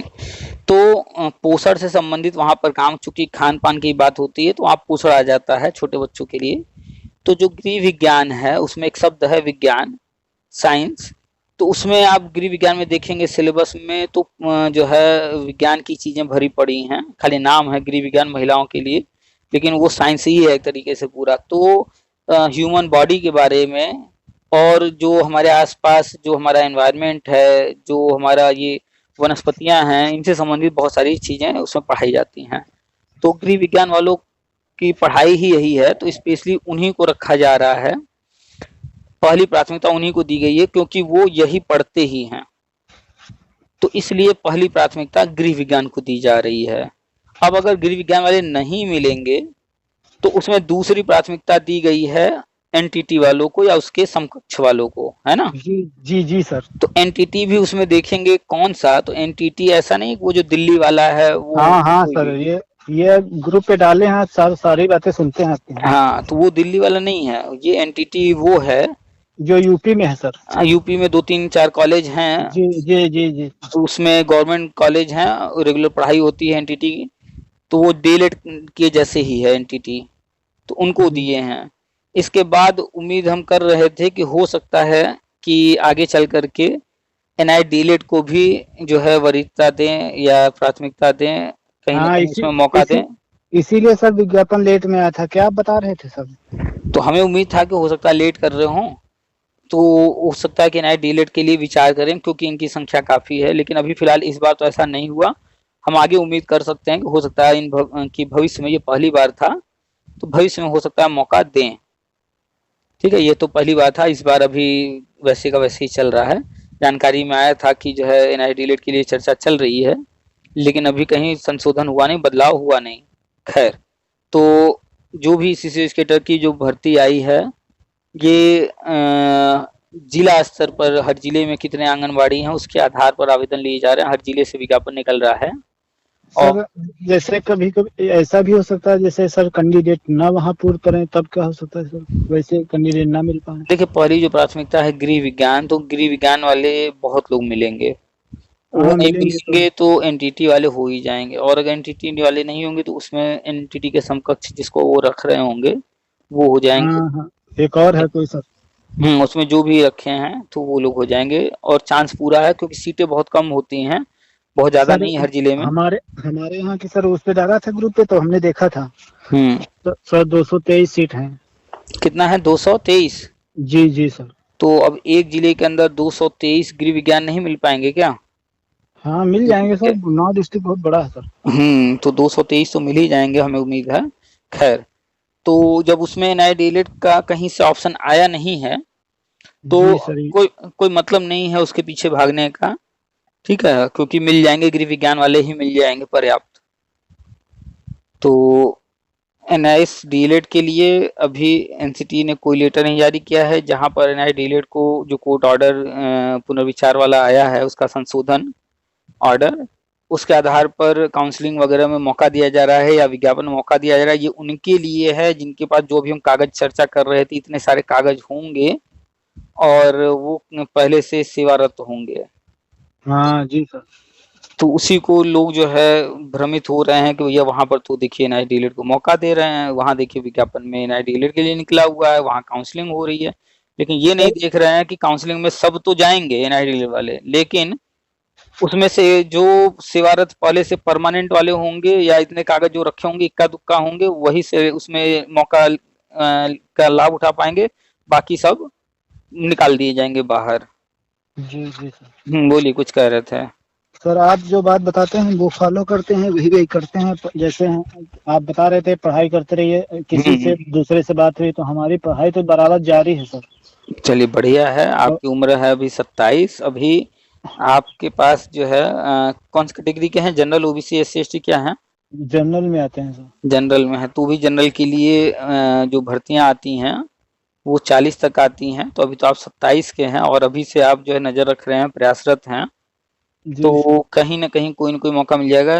तो पोषण से संबंधित वहां पर काम, चूंकि खान पान की बात होती है तो वहाँ पोषण आ जाता है छोटे बच्चों के लिए। तो जो गृह विज्ञान है उसमें एक शब्द है विज्ञान, साइंस। तो उसमें आप गृह विज्ञान में देखेंगे सिलेबस में तो जो है विज्ञान की चीजें भरी पड़ी हैं, खाली नाम है गृह विज्ञान महिलाओं के लिए, लेकिन वो साइंस ही है एक तरीके से पूरा। तो ह्यूमन बॉडी के बारे में और जो हमारे आसपास जो हमारा एनवायरनमेंट है, जो हमारा ये वनस्पतियां हैं, इनसे संबंधित बहुत सारी चीजें उसमें पढ़ाई जाती हैं। तो गृह विज्ञान वालों की पढ़ाई ही यही है, तो स्पेशली उन्हीं को रखा जा रहा है। पहली प्राथमिकता उन्हीं को दी गई है क्योंकि वो यही पढ़ते ही हैं, तो इसलिए पहली प्राथमिकता गृह विज्ञान को दी जा रही है। अब अगर गृह विज्ञान वाले नहीं मिलेंगे तो उसमें दूसरी प्राथमिकता दी गई है एनटीटी वालों को या उसके समकक्ष वालों को, है ना। जी जी जी सर। तो एनटीटी भी उसमें देखेंगे कौन सा, तो एनटीटी ऐसा नहीं वो जो दिल्ली वाला है वो, हाँ हाँ सर, ये ग्रुप पे डाले हैं सर, सारी बातें सुनते हैं आपकी। हाँ, तो वो दिल्ली वाला नहीं है, ये एनटीटी वो है जो यूपी में है सर। यूपी में 2-3-4 कॉलेज हैं, जी जी जी जी। तो उसमें गवर्नमेंट कॉलेज हैं, रेगुलर पढ़ाई होती है एनटीटी की, तो वो डीएलएड के जैसे ही है एनटीटी, तो उनको दिए हैं। इसके बाद उम्मीद हम कर रहे थे कि हो सकता है कि आगे चल करके एनआई डीएलएड को भी जो है वरीयता दें या प्राथमिकता दें, कहीं ना कहीं उसमें मौका दें। इसीलिए सर विज्ञापन लेट में आया था, क्या आप बता रहे थे सर। तो हमें उम्मीद था कि हो सकता है लेट कर रहे हों, तो हो सकता है कि एनआई डीएलएड के लिए विचार करें क्योंकि इनकी संख्या काफ़ी है, लेकिन अभी फिलहाल इस बार तो ऐसा नहीं हुआ। हम आगे उम्मीद कर सकते हैं कि हो सकता है कि भविष्य में, ये पहली बार था तो भविष्य में हो सकता है मौका दें। ठीक है, ये तो पहली बार था, इस बार अभी वैसे का वैसे ही चल रहा है। जानकारी में आया था कि जो है एनआई डीएलएड के लिए चर्चा चल रही है, लेकिन अभी कहीं संशोधन हुआ नहीं, बदलाव हुआ नहीं। खैर, तो जो भी सीसी स्केटर की जो भर्ती आई है, ये जिला स्तर पर हर जिले में कितने आंगनबाड़ी हैं उसके आधार पर आवेदन लिए जा रहे हैं, हर जिले से विज्ञापन निकल रहा है। सर जैसे कभी कभी ऐसा भी हो सकता है, जैसे सर कैंडिडेट ना वहाँ पूर्ण करें तब क्या हो सकता है सर, वैसे कैंडिडेट ना मिल पाए। देखिए, पहली जो प्राथमिकता है गृह विज्ञान, तो गृह विज्ञान वाले बहुत लोग मिलेंगे, वो नहीं मिलेंगे तो एनटीटी वाले हो ही जाएंगे, और अगर एनटीटी वाले नहीं होंगे तो उसमें एनटीटी के समकक्ष जिसको वो रख रहे होंगे वो हो जाएंगे। हाँ हाँ, एक और है कोई सर। उसमें जो भी रखे हैं तो वो लोग हो जाएंगे, और चांस पूरा है क्योंकि सीटें बहुत कम होती हैं, बहुत ज्यादा नहीं हर जिले में। हमारे यहाँ की सर उस पे डाला था ग्रुप पे, तो हमने देखा था तो सर 223 सीट हैं। कितना है? 223? जी जी सर। तो अब एक जिले के अंदर 223 गृह विज्ञान नहीं मिल पाएंगे क्या? हाँ मिल जाएंगे सर, नौ डिस्ट्रिक्ट बहुत बड़ा है सर। तो 223 तो मिल ही जाएंगे, हमें उम्मीद है। खैर, तो जब उसमें एनआई डीएलएड का कहीं से ऑप्शन आया नहीं है तो कोई मतलब नहीं है उसके पीछे भागने का, ठीक है, क्योंकि मिल जाएंगे, गृह विज्ञान वाले ही मिल जाएंगे पर्याप्त। तो एनआईएस डीएलएड के लिए अभी एनसीटी ने कोई लेटर नहीं जारी किया है, जहां पर एनआई डीएलएड को जो कोर्ट ऑर्डर पुनर्विचार वाला आया है उसका संशोधन ऑर्डर, उसके आधार पर काउंसलिंग वगैरह में मौका दिया जा रहा है या विज्ञापन में मौका दिया जा रहा है। ये उनके लिए है जिनके पास जो भी हम कागज चर्चा कर रहे थे, इतने सारे कागज होंगे और वो पहले से सेवारत होंगे। हाँ जी सर। तो उसी को लोग जो है भ्रमित हो रहे हैं कि भैया वहां पर तो देखिए एनआई डीएलएड को मौका दे रहे हैं, वहां देखिए विज्ञापन में एनआई डीएलएड के लिए निकला हुआ है, वहां काउंसलिंग हो रही है, लेकिन ये नहीं देख रहे हैं कि काउंसलिंग में सब तो जाएंगे एनआई डीएलएड वाले, लेकिन उसमें से जो सेवारत पहले से परमानेंट वाले होंगे या इतने कागज जो रखे होंगे, इक्का दुक्का होंगे, वही से उसमें मौका का लाभ उठा पाएंगे, बाकी सब निकाल दिए जाएंगे बाहर। जी जी सर। बोलिए, कुछ कह रहे थे सर। आप जो बात बताते हैं वो फॉलो करते हैं, वही करते हैं। जैसे आप बता रहे थे पढ़ाई करते रहिए, किसी से दूसरे से बात हुई तो हमारी पढ़ाई तो बराबर जारी है सर। चलिए बढ़िया है, आपकी उम्र है अभी 27, अभी आपके पास जो है कौन सी कैटेगरी के हैं? जनरल, ओबीसी, एससी, एसटी क्या है? जनरल में आते हैं सर। जनरल में है, तो भी जनरल के लिए जो भर्तियां आती हैं वो 40 तक आती हैं, तो अभी तो आप 27 के हैं और अभी से आप जो है नजर रख रहे हैं, प्रयासरत हैं, तो कहीं ना कहीं कोई ना कोई मौका मिल जाएगा।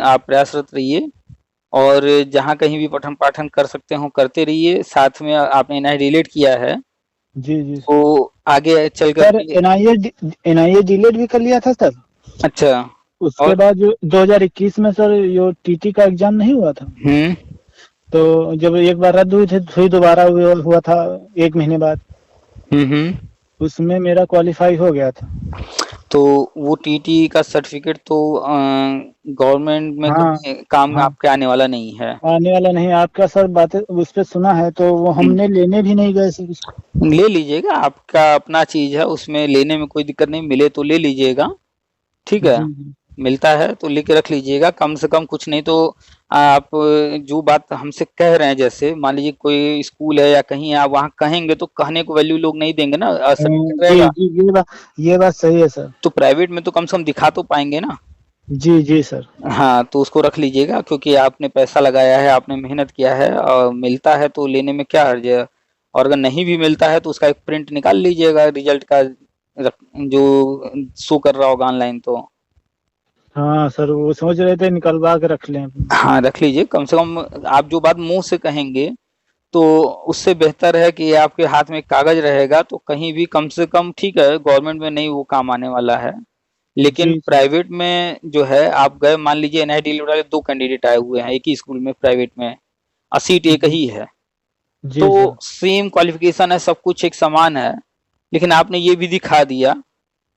आप प्रयासरत रहिए और जहाँ कहीं भी पठन पाठन कर सकते हो करते रहिए, साथ में आपने एनआई डीएलएड किया है जी जी, तो आगे चलकर एनआईए डीलेट भी कर लिया था सर। अच्छा, उसके बाद जो 2021 में सर जो टीटी का एग्जाम नहीं हुआ था, तो जब एक बार रद्द हुई थी फिर दोबारा हुआ था 1 महीने बाद, उसमें मेरा क्वालिफाई हो गया था। तो वो टीटी का सर्टिफिकेट तो गवर्नमेंट में काम में आपके आने वाला नहीं है, आने वाला नहीं। आपका सर बातें उस पर सुना है तो वो हमने लेने भी नहीं गए सर। ले लीजिएगा, आपका अपना चीज है, उसमें लेने में कोई दिक्कत नहीं, मिले तो ले लीजिएगा, ठीक है। मिलता है तो लेके रख लीजिएगा, कम से कम कुछ नहीं तो आप जो बात हमसे कह रहे हैं, जैसे मान लीजिए कोई स्कूल है या कहीं आप वहाँ कहेंगे तो कहने को वैल्यू लोग नहीं देंगे ना, सर्टिफिकेट जी रहेगा। जी, ये बात सही है सर। तो प्राइवेट में तो कम से कम दिखा तो पाएंगे ना। जी जी सर। हाँ, तो उसको रख लीजिएगा क्योंकि आपने पैसा लगाया है, आपने मेहनत किया है और मिलता है तो लेने में क्या हर्ज है। और अगर नहीं भी मिलता है तो उसका एक प्रिंट निकाल लीजिएगा रिजल्ट का, जो शो कर रहा होगा ऑनलाइन तो। हाँ सर, वो सोच रहे थे निकलवा के रख लें अपने। हाँ, रख लीजिए, कम से कम आप जो बात मुंह से कहेंगे तो उससे बेहतर है कि आपके हाथ में कागज रहेगा तो कहीं भी कम से कम, ठीक है गवर्नमेंट में नहीं वो काम आने वाला है, लेकिन जी सर। प्राइवेट में जो है आप गए, मान लीजिए एनआईटी वाले 2 कैंडिडेट आए हुए हैं एक ही स्कूल में प्राइवेट में, और सीट एक जी ही है, जी सर। तो सेम क्वालिफिकेशन है, सब कुछ एक समान है, लेकिन आपने ये भी दिखा दिया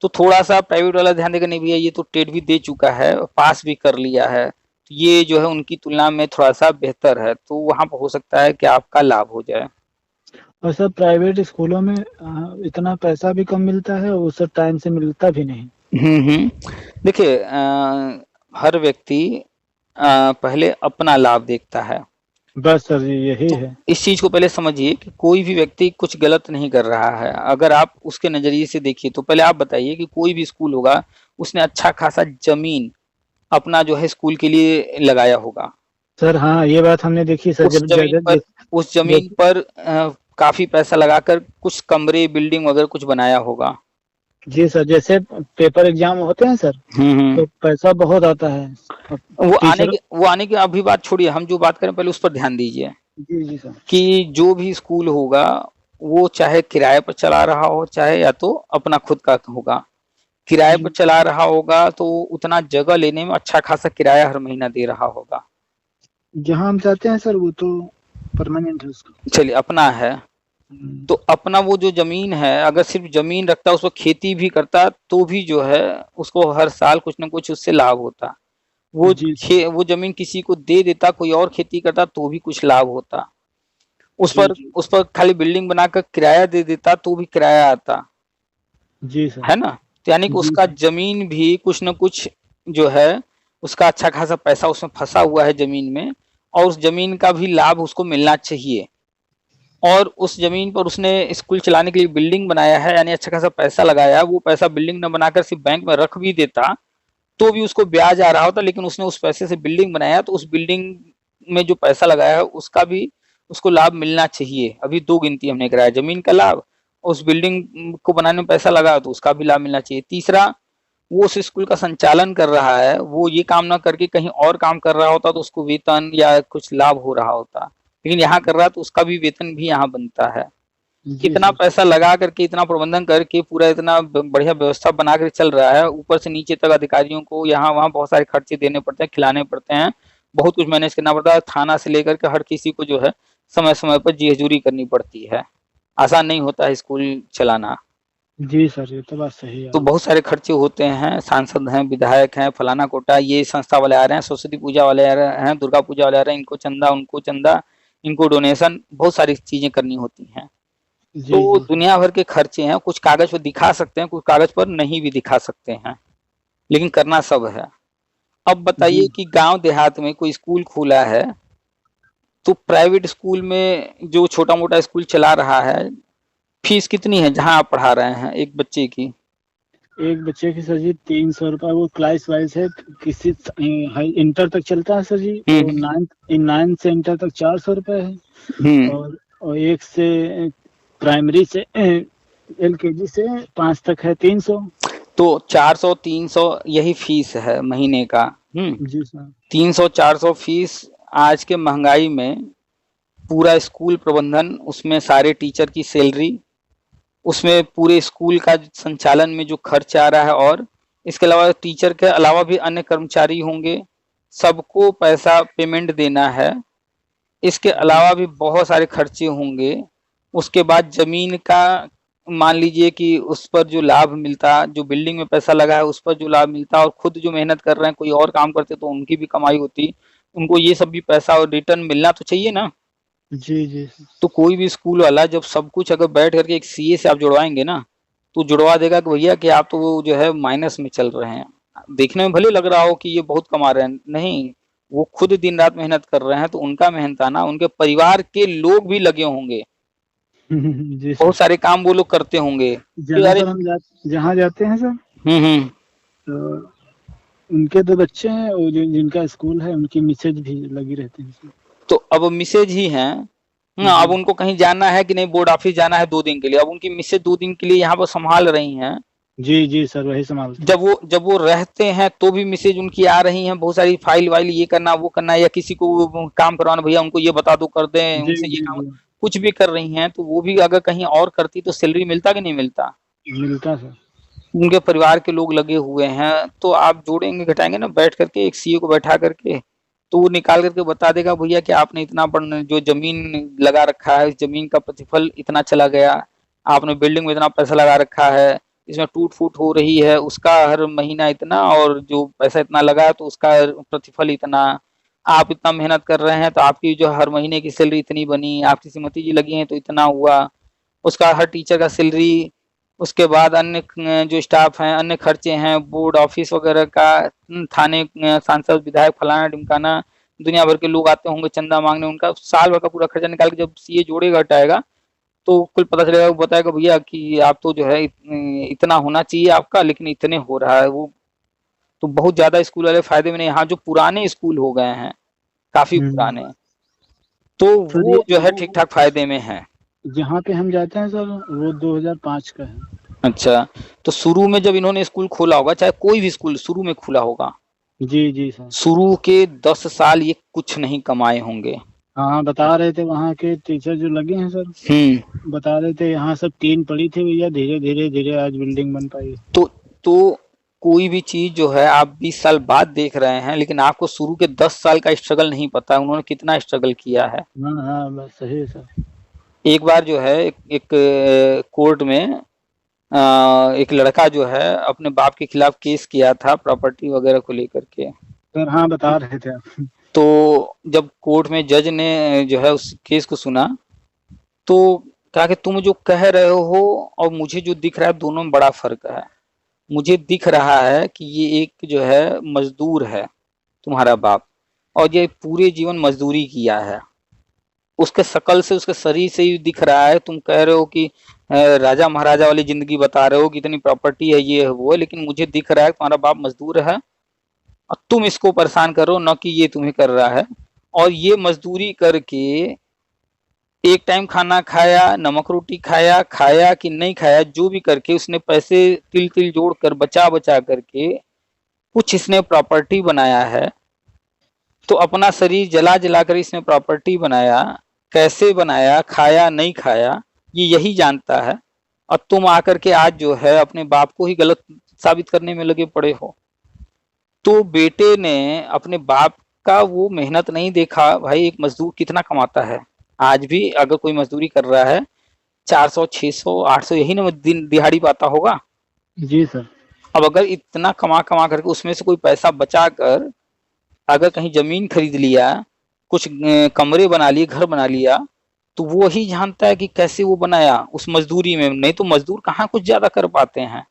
तो थोड़ा-सा प्राइवेट वाला ध्यान देगा, नहीं भैया ये तो टेट भी दे चुका है, पास भी कर लिया है, तो ये जो है उनकी तुलना में थोड़ा-सा बेहतर है, तो वहाँ पे हो सकता है कि आपका लाभ हो जाए। और सर प्राइवेट स्कूलों में इतना पैसा भी कम मिलता है, और सर टाइम से मिलता भी नहीं। देखिए हर व्यक्ति पहले अपना लाभ देखता है। बस सर जी, यही तो है। इस चीज़ को पहले समझिए कि कोई भी व्यक्ति कुछ गलत नहीं कर रहा है। अगर आप उसके नज़रिए से देखिए तो पहले आप बताइए कि कोई भी स्कूल होगा, उसने अच्छा खासा ज़मीन अपना जो है स्कूल के लिए लगाया होगा। सर हाँ, ये बात हमने देखी सर, उस जब ज़मीन पर उस ज़मीन जैसे पर काफ़ी पैसा लगाकर कुछ कमरे, बिल्डिंग वगैरह कुछ बनाया होगा। जी सर, जैसे पेपर एग्जाम होते हैं सर, तो पैसा बहुत आता है। अब टीचर। वो आने की अभी बात छोड़िए, हम जो बात करें पहले उस पर ध्यान दीजिए जी जी सर। कि जो भी स्कूल होगा, वो चाहे किराए पर चला रहा हो, चाहे या तो अपना खुद का होगा। किराए पर जी, चला रहा होगा तो उतना जगह लेने में अच्छा खासा किराया हर महीना दे रहा होगा। जहाँ हम चाहते हैं सर वो तो परमानेंट है उसका। चलिए अपना है, हम्म, तो अपना वो जो ज़मीन है, अगर सिर्फ़ ज़मीन रखता, उस पर खेती भी करता, तो भी जो है उसको हर साल कुछ न कुछ उससे लाभ होता। जी सर। वो ज़मीन किसी को दे देता, कोई और खेती करता तो भी कुछ लाभ होता। जी जी। उस पर खाली बिल्डिंग बनाकर किराया दे देता तो भी किराया आता, जी सर। है ना? तो यानी कि जी उसका सर। ज़मीन भी कुछ न कुछ जो है, उसका अच्छा खासा पैसा उसमें फँसा हुआ है ज़मीन में, और उस ज़मीन का भी लाभ उसको मिलना चाहिए। और उस ज़मीन पर उसने स्कूल चलाने के लिए बिल्डिंग बनाया है, यानी अच्छा खासा पैसा लगाया है, वो पैसा बिल्डिंग ना बनाकर सिर्फ़ बैंक में रख भी देता, तो भी उसको ब्याज आ रहा होता, लेकिन उसने उस पैसे से बिल्डिंग बनाया, तो उस बिल्डिंग में जो पैसा लगाया है उसका भी उसको लाभ मिलना चाहिए। अभी 2 गिनती हमने कराया, ज़मीन का लाभ, उस बिल्डिंग को बनाने में पैसा लगा तो उसका भी लाभ मिलना चाहिए। तीसरा, वो उस स्कूल का संचालन कर रहा है, वो ये काम ना करके कहीं और काम कर रहा होता तो उसको वेतन या कुछ लाभ हो रहा होता। लेकिन यहाँ कर रहा है तो उसका भी वेतन भी यहाँ बनता है। जी इतना सर। पैसा लगा करके, इतना प्रबंधन करके, पूरा इतना बढ़िया व्यवस्था बना कर चल रहा है, ऊपर से नीचे तक अधिकारियों को यहाँ वहाँ बहुत सारे खर्चे देने पड़ते हैं, खिलाने पड़ते हैं, बहुत कुछ मैनेज करना पड़ता है, थाना से लेकर के हर किसी को जो है समय समय पर जी हजूरी करनी पड़ती है। आसान नहीं होता है स्कूल चलाना। जी सर, ये तो बात सही है तो आपकी। बहुत सारे खर्चे होते हैं, सांसद हैं, विधायक हैं, फलाना कोटा, ये संस्था वाले आ रहे हैं, सरस्वती पूजा वाले आ रहे हैं, दुर्गा पूजा वाले आ रहे हैं, इनको चंदा, उनको चंदा, इनको डोनेशन, बहुत सारी चीजें करनी होती हैं। जी तो जी। दुनिया भर के खर्चे हैं, कुछ कागज पर दिखा सकते हैं, कुछ कागज पर नहीं भी दिखा सकते हैं, लेकिन करना सब है। अब जी बताइए कि गांव देहात में कोई स्कूल खुला है, तो प्राइवेट स्कूल में जो छोटा मोटा स्कूल चला रहा है, फीस कितनी है जहां आप पढ़ा रहे हैं एक बच्चे की? एक बच्चे की सर जी 300 रुपये, वो क्लास वाइज है। किसी इंटर तक चलता है सर जी, तो हम्म नाइन्थ से इंटर तक 400 रुपये है। हम्म और एक से प्राइमरी से LKG से 5 तक है 300। तो 400 300 यही फीस है महीने का। जी सर। 300 400 फीस। आज के महंगाई में पूरा स्कूल प्रबंधन, उसमें सारे टीचर की सैलरी, उसमें पूरे स्कूल का संचालन में जो खर्च आ रहा है, और इसके अलावा टीचर के अलावा भी अन्य कर्मचारी होंगे, सबको पैसा पेमेंट देना है। इसके जी अलावा भी बहुत सारे खर्चे होंगे। उसके बाद ज़मीन का मान लीजिए कि उस पर जो लाभ मिलता, जो बिल्डिंग में पैसा लगा है उस पर जो लाभ मिलता, और खुद जो मेहनत कर रहे हैं कोई और काम करते तो उनकी भी कमाई होती, उनको ये सब भी पैसा और रिटर्न मिलना तो चाहिए ना। जी जी। तो कोई भी स्कूल वाला जब सब कुछ अगर बैठ करके एक सीए से आप जुड़वाएंगे ना, तो जुड़वा देगा कि भैया कि आप तो वो जो है माइनस में चल रहे हैं, देखने में भले लग रहा हो कि ये बहुत कमा रहे हैं, नहीं, वो खुद दिन रात मेहनत कर रहे हैं, तो उनका मेहनत आना, उनके परिवार के लोग भी लगे होंगे, जी सर। बहुत सारे काम वो लोग करते होंगे कि जहाँ अरे। सर हम जहाँ जाते हैं सर, हम्म। तो उनके 2 बच्चे हैं, और जिनका स्कूल है उनकी मिसेज भी लगी रहती हैं सर। तो अब मिसेज ही हैं, अब जी। उनको कहीं जाना है कि नहीं, बोर्ड ऑफिस जाना है 2 दिन के लिए, अब उनकी मिसेज 2 दिन के लिए यहाँ पर संभाल रही हैं। जी, जी सर, वही संभालते हैं। जब वो रहते हैं तो भी मिसेज उनकी आ रही हैं, बहुत सारी फाइल वाइल ये करना वो करना, या किसी को वो काम करवाना, भैया उनको ये बता दो कर दें, जी, उनसे ये जी, काम, जी। कुछ भी कर रही हैं, तो वो भी अगर कहीं और करती तो सैलरी मिलता कि नहीं मिलता। मिलता सर। उनके परिवार के लोग लगे हुए हैं, तो आप जोड़ेंगे घटाएंगे ना, बैठ करके एक सीए को बैठा करके, तो वो निकाल करके बता देगा भैया कि आपने इतना जो जमीन लगा रखा है, इस जमीन का प्रतिफल इतना चला गया, आपने बिल्डिंग में इतना पैसा लगा रखा है, इसमें टूट फूट हो रही है, उसका हर महीना इतना, और जो पैसा इतना लगा तो उसका प्रतिफल इतना, आप इतना मेहनत कर रहे हैं तो आपकी जो हर महीने की सैलरी इतनी बनी, आपकी श्रीमती जी लगी हैं तो इतना हुआ, उसका हर टीचर का सैलरी, उसके बाद अन्य जो स्टाफ हैं, अन्य खर्चे हैं, बोर्ड ऑफिस वगैरह का, थाने सांसद विधायक फलाना ढिमकाना, दुनिया भर के लोग आते होंगे चंदा मांगने, उनका साल भर का पूरा खर्चा निकाल के जब सीए जोड़ेगा हटाएगा, तो कुल पता चलेगा, वो बताएगा भैया कि आप तो जो है इतना होना चाहिए आपका, लेकिन इतने हो रहा है वो। तो बहुत ज्यादा स्कूल वाले फायदे में नहीं, यहाँ जो पुराने स्कूल हो गए हैं, काफी हम्म। पुराने, तो सर वो ये जो है ठीक ठाक फायदे में है। जहाँ पे हम जाते हैं सर, वो 2005 का है। अच्छा, तो शुरू में जब इन्होंने स्कूल खोला होगा, चाहे कोई भी स्कूल शुरू में खुला होगा, जी, जी सर। शुरू के 10 साल ये कुछ नहीं कमाए होंगे। हाँ, बता रहे थे वहाँ के टीचर जो लगे हैं सर, बता रहे थे यहाँ सब टीन पड़ी थी भैया, धीरे धीरे धीरे आज बिल्डिंग बन पाई। तो कोई भी चीज जो है आप 20 साल बाद देख रहे हैं, लेकिन आपको शुरू के 10 साल का स्ट्रगल नहीं पता, उन्होंने कितना स्ट्रगल किया है। हाँ, हाँ, बस सही है सर। एक बार जो है एक कोर्ट में एक लड़का जो है अपने बाप के खिलाफ केस किया था प्रॉपर्टी वगैरह को लेकर के। सर हाँ, बता रहे थे आप। तो जब कोर्ट में जज ने जो है उस केस को सुना, तो कहा कि तुम जो कह रहे हो और मुझे जो दिख रहा है, दोनों में बड़ा फर्क है। मुझे दिख रहा है कि ये एक जो है मजदूर है तुम्हारा बाप, और ये पूरे जीवन मजदूरी किया है, उसके शकल से उसके शरीर से ही दिख रहा है। तुम कह रहे हो कि राजा महाराजा वाली जिंदगी बता रहे हो कि इतनी प्रॉपर्टी है, ये है वो है, लेकिन मुझे दिख रहा है तुम्हारा बाप मजदूर है और तुम इसको परेशान करो, न कि ये तुम्हें कर रहा है। और ये मजदूरी करके एक टाइम खाना खाया, नमक रोटी खाया, खाया कि नहीं खाया, जो भी करके उसने पैसे तिल तिल जोड़ कर बचा बचा करके कुछ इसने प्रॉपर्टी बनाया है। तो अपना शरीर जला जला कर इसने प्रॉपर्टी बनाया, कैसे बनाया, खाया नहीं खाया, ये यही जानता है। और तुम आकर के आज जो है अपने बाप को ही गलत साबित करने में लगे पड़े हो। तो बेटे ने अपने बाप का वो मेहनत नहीं देखा। भाई एक मजदूर कितना कमाता है, आज भी अगर कोई मजदूरी कर रहा है 400 600 800 यही ना दिन दिहाड़ी पाता होगा। जी सर। अब अगर इतना कमा कमा करके उसमें से कोई पैसा बचा कर अगर कहीं जमीन खरीद लिया, कुछ कमरे बना लिए, घर बना लिया, तो वो ही जानता है कि कैसे वो बनाया उस मजदूरी में, नहीं तो मजदूर कहाँ कुछ ज्यादा कर पाते हैं।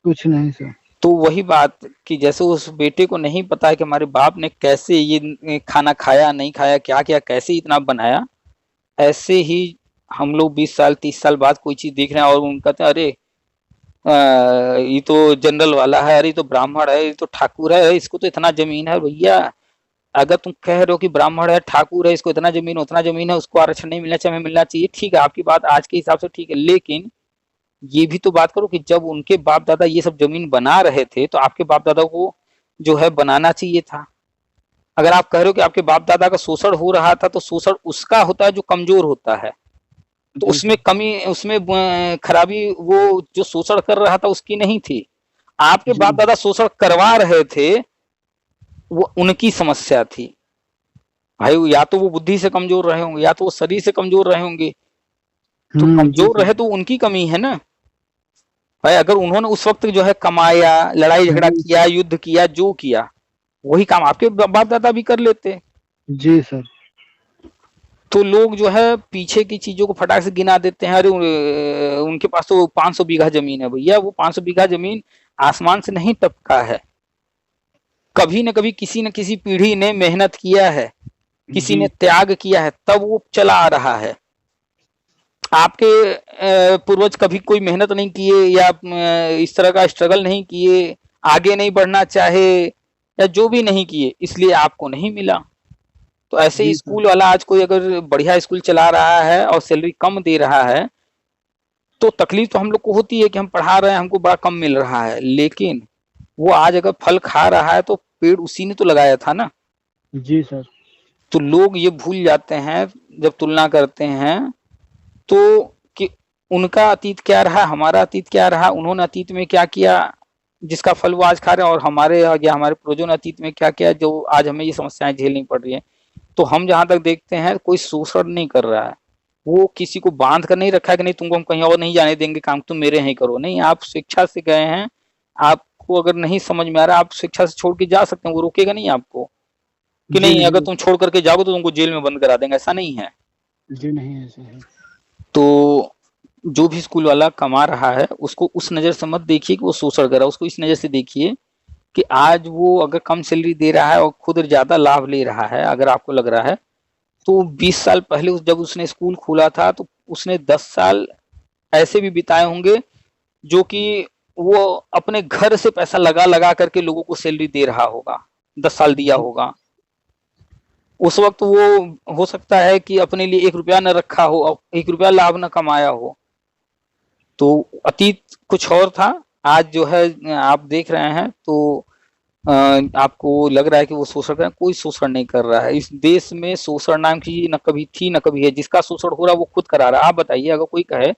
कुछ नहीं सर। तो वही बात कि जैसे उस बेटे को नहीं पता है कि हमारे बाप ने कैसे ये खाना खाया नहीं खाया, क्या क्या कैसे इतना बनाया, ऐसे ही हम लोग 20 साल 30 साल बाद कोई चीज देख रहे हैं और उन कहते हैं अरे ये तो जनरल वाला है, अरे ये तो ब्राह्मण है, ये तो ठाकुर है, इसको तो इतना जमीन है। भैया अगर तुम कह रहे हो कि ब्राह्मण है, ठाकुर है, इसको इतना जमीन उतना जमीन है, उसको आरक्षण नहीं मिलना चाहिए, हमें मिलना चाहिए, ठीक है आपकी बात आज के हिसाब से ठीक है, लेकिन ये भी तो बात करो कि जब उनके बाप दादा ये सब जमीन बना रहे थे तो आपके बाप दादा को जो है बनाना चाहिए था। अगर आप कह रहे हो कि आपके बाप दादा का शोषण हो रहा था, तो शोषण उसका होता है जो कमजोर होता है, तो उसमें कमी, उसमें खराबी वो जो शोषण कर रहा था उसकी नहीं थी। आपके बाप दादा शोषण करवा रहे थे, वो उनकी समस्या थी। भाई या तो वो बुद्धि से कमजोर रहे होंगे या तो वो शरीर से कमजोर रहे होंगे, तो कमजोर रहे तो उनकी कमी है ना भाई। अगर उन्होंने उस वक्त जो है कमाया, लड़ाई झगड़ा किया, युद्ध किया, जो किया, वही काम आपके बाप दादा भी कर लेते। जी सर। तो लोग जो है पीछे की चीजों को फटाक से गिना देते हैं, अरे उनके पास तो 500 बीघा जमीन है। भैया वो 500 बीघा जमीन आसमान से नहीं टपका है, कभी न कभी किसी न किसी पीढ़ी ने मेहनत किया है, किसी ने त्याग किया है, तब वो चला आ रहा है। आपके पूर्वज कभी कोई मेहनत नहीं किए या इस तरह का स्ट्रगल नहीं किए, आगे नहीं बढ़ना चाहे या जो भी नहीं किए, इसलिए आपको नहीं मिला। तो ऐसे ही स्कूल वाला आज कोई अगर बढ़िया स्कूल चला रहा है और सैलरी कम दे रहा है, तो तकलीफ तो हम लोग को होती है कि हम पढ़ा रहे हैं, हमको बड़ा कम मिल रहा है, लेकिन वो आज अगर फल खा रहा है तो पेड़ उसी ने तो लगाया था ना। जी सर। तो लोग ये भूल जाते हैं जब तुलना करते हैं तो कि उनका अतीत क्या रहा, हमारा अतीत क्या रहा, उन्होंने अतीत में क्या किया जिसका फल वो आज खा रहे हैं, और हमारे या हमारे पूर्वजों ने अतीत में क्या किया जो आज हमें ये समस्याएं झेलनी पड़ रही है। तो हम जहां तक देखते हैं कोई शोषण नहीं कर रहा है, वो किसी को बांध कर नहीं रखा है कि नहीं तुमको हम कहीं और नहीं जाने देंगे, काम तुम मेरे यहीं करो। नहीं, आप शिक्षा से गए हैं, आपको अगर नहीं समझ में आ रहा आप शिक्षा से छोड़ के जा सकते हैं, वो रोकेगा नहीं आपको कि नहीं अगर तुम छोड़ करके जाओगे तो तुमको जेल में बंद करा देंगे, ऐसा नहीं है। जी नहीं ऐसा है। तो जो भी स्कूल वाला कमा रहा है उसको उस नजर से मत देखिए कि वो शोषण कर रहा है, उसको इस नजर से देखिए कि आज वो अगर कम सैलरी दे रहा है और खुद ज्यादा लाभ ले रहा है, अगर आपको लग रहा है तो 20 साल पहले जब उसने स्कूल खोला था तो उसने 10 साल ऐसे भी बिताए होंगे जो कि वो अपने घर से पैसा लगा लगा करके लोगों को सैलरी दे रहा होगा, 10 साल दिया होगा। उस वक्त वो हो सकता है कि अपने लिए 1 रुपया न रखा हो, 1 रुपया लाभ न कमाया हो। तो अतीत कुछ और था, आज जो है आप देख रहे हैं तो आपको लग रहा है कि वो शोषण कर, कोई शोषण नहीं कर रहा है। इस देश में शोषण नाम की न कभी थी न कभी है, जिसका शोषण हो रहा है वो खुद करा रहा है। आप बताइए अगर कोई कहे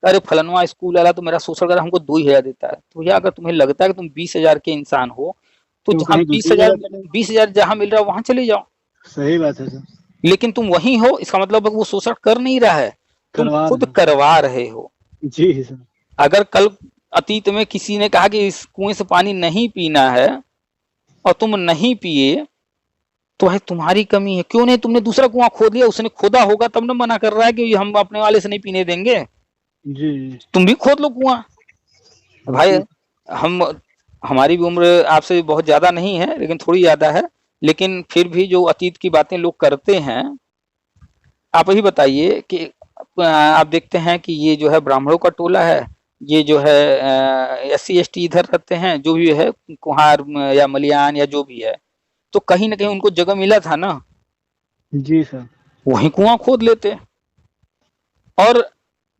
अरे फलनवा स्कूल वाला तो मेरा शोषण कर रहा है, हमको 2,000 देता है, तो या अगर तुम्हें लगता है कि तुम 20,000 के इंसान हो तो जहाँ 20,000 जहाँ मिल रहा है वहां चले जाओ। सही बात है सर। लेकिन तुम वही हो, इसका मतलब वो शोषण कर नहीं रहा है, तुम खुद करवा रहे हो। जी सर। अगर कल अतीत में किसी ने कहा कि इस कुएं से पानी नहीं पीना है और तुम नहीं पिए तो है तुम्हारी कमी है, क्यों नहीं तुमने दूसरा कुआं खोद लिया, उसने खोदा होगा तब न मना कर रहा है कि हम अपने वाले से नहीं पीने देंगे। जी तुम भी खोद लो कुआं। भाई हमारी भी उम्र आपसे बहुत ज्यादा नहीं है लेकिन थोड़ी ज्यादा है, लेकिन फिर भी जो अतीत की बातें लोग करते हैं, आप ही बताइए कि आप देखते हैं कि ये जो है ब्राह्मणों का टोला है, ये जो है SC ST इधर रहते हैं, जो भी है कुहार या मलियान या जो भी है, तो कहीं ना कहीं उनको जगह मिला था ना। जी सर। वहीं कुआं खोद लेते, और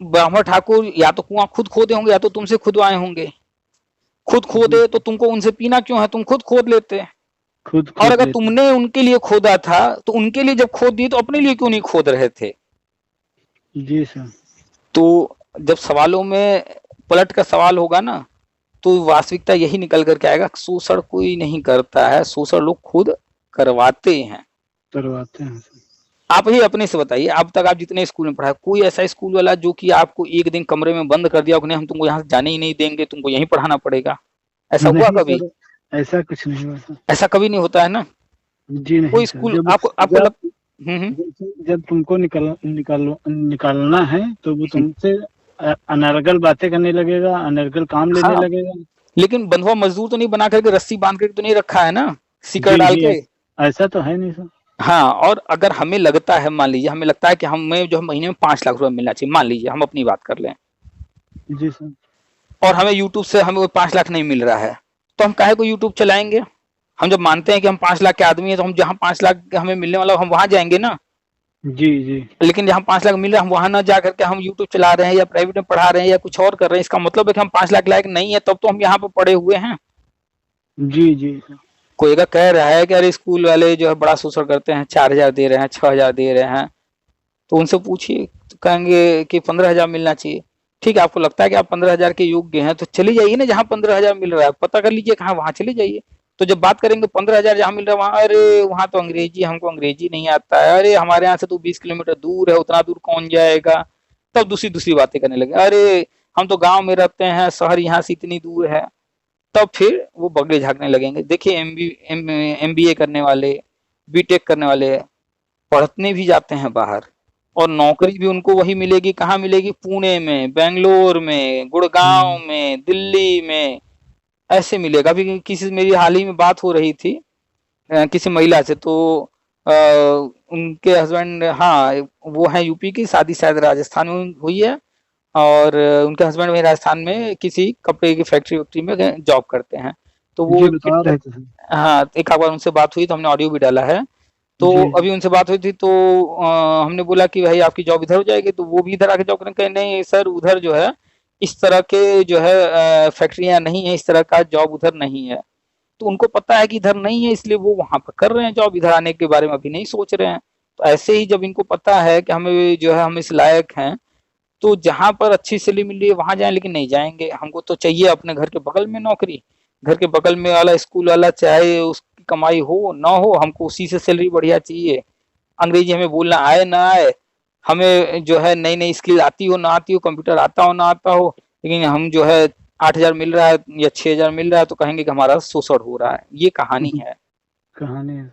ब्राह्मण ठाकुर या तो कुआं खुद खोदे होंगे या तो तुमसे खुदवाए होंगे। खुद खोदे तो तुमको उनसे पीना क्यों है, तुम खुद खोद लेते। और अगर तुमने उनके लिए खोदा था तो उनके लिए जब खोद दिए तो अपने लिए क्यों नहीं खोद रहे थे। जी सर। तो जब सवालों में पलट का सवाल होगा ना तो वास्तविकता यही निकल करके आएगा, शोषण कोई नहीं करता है, शोषण लोग खुद करवाते हैं। आप ही अपने से बताइए, अब तक आप जितने स्कूल में पढ़ा, कोई ऐसा स्कूल वाला जो कि आपको एक दिन कमरे में बंद कर दिया, हम तुमको यहाँ से जाने ही नहीं देंगे, तुमको यहीं पढ़ाना पड़ेगा, ऐसा हुआ कभी? ऐसा कुछ नहीं हुआ। ऐसा कभी नहीं होता है ना। जी नहीं। कोई स्कूल आपको जब तुमको निकालना है तो वो तुमसे अनर्गल बातें करने लगेगा, अनर्गल काम लेने लगेगा। लेकिन बंधुआ मजदूर तो नहीं बना करके, रस्सी बांध करके तो नहीं रखा है ना, सिकड़ डाल के। ऐसा तो है नहीं सर। हाँ, और अगर हमें लगता है, मान लीजिए हमें लगता है कि हमें जो महीने में 5 लाख रुपए मिलना चाहिए, मान लीजिए हम अपनी बात कर लें। जी सर। और हमें यूट्यूब से हमें 5 लाख नहीं मिल रहा है, तो हम काहे को यूट्यूब चलाएंगे। हम जब मानते हैं कि हम 5 लाख के आदमी है तो हम जहाँ 5 लाख हमें मिलने वाला हम वहां जाएंगे ना। जी जी। लेकिन जहाँ 5 लाख मिल रहा है हम वहां ना जा करके हम यूट्यूब चला रहे हैं या प्राइवेट में पढ़ा रहे हैं या कुछ और कर रहे हैं, इसका मतलब है कि हम 5 लाख लायक नहीं है, तब तो हम यहाँ पे पड़े हुए हैं। जी जी। कोई अगर कह रहा है कि अरे स्कूल वाले जो है बड़ा शोषण करते हैं, 4,000 दे रहे हैं, 6,000 दे रहे हैं, तो उनसे पूछिए, तो कहेंगे कि 15,000 मिलना चाहिए। ठीक है, आपको लगता है कि आप 15,000 के योग्य हैं तो चले जाइए ना जहाँ 15,000 मिल रहा है, पता कर लीजिए कहाँ, वहां चले जाइए। तो जब बात करेंगे 15,000 जहाँ मिल रहा है वहां, अरे वहां तो अंग्रेजी, हमको अंग्रेजी नहीं आता है, अरे हमारे यहाँ से तो 20 किलोमीटर दूर है, उतना दूर कौन जाएगा। तब दूसरी दूसरी बातें करने लगे, अरे हम तो गाँव में रहते हैं, शहर यहाँ से इतनी दूर है। तब फिर वो बगले झाँकने लगेंगे। देखिए MBA करने वाले, BTech करने वाले पढ़ने भी जाते हैं बाहर, और नौकरी भी उनको वही मिलेगी, कहाँ मिलेगी, पुणे में, बेंगलोर में, गुड़गांव में, दिल्ली में, ऐसे मिलेगा। अभी किसी मेरी हाल ही में बात हो रही थी किसी महिला से, तो उनके हस्बैंड, हाँ वो हैं यूपी की, शादी शायद राजस्थान में हुई है, और उनके हस्बैंड वहीं राजस्थान में किसी कपड़े की फैक्ट्री वैक्ट्री में जॉब करते हैं। तो वो जी बता रहे थे सर। हाँ, एक आध बार उनसे बात हुई तो हमने ऑडियो भी डाला है। तो जी अभी उनसे बात हुई थी तो हमने बोला कि भाई आपकी जॉब इधर हो जाएगी, तो वो भी इधर आके जॉब करें, कहे नहीं सर उधर जो है इस तरह के जो है फैक्ट्रियां नहीं है, इस तरह का जॉब उधर नहीं है। तो उनको पता है कि इधर नहीं है, इसलिए वो वहां पर कर रहे हैं जॉब, इधर आने के बारे में अभी नहीं सोच रहे हैं। तो ऐसे ही जब इनको पता है कि हमें जो है हम इस लायक हैं, तो जहां पर अच्छी सैलरी मिल रही है वहां जाएं, लेकिन नहीं जाएंगे। हमको तो चाहिए अपने घर के बगल में नौकरी, घर के बगल में वाला स्कूल वाला, चाहे उसकी कमाई हो ना हो, हमको उसी से सैलरी बढ़िया चाहिए। अंग्रेजी हमें बोलना आए ना आए, हमें जो है नई नई स्किल आती हो ना आती हो, कंप्यूटर आता हो ना आता हो, लेकिन हम जो है 8,000 मिल रहा है या 6,000 मिल रहा है तो कहेंगे कि हमारा शोषण हो रहा है। ये कहानी है। कहानी है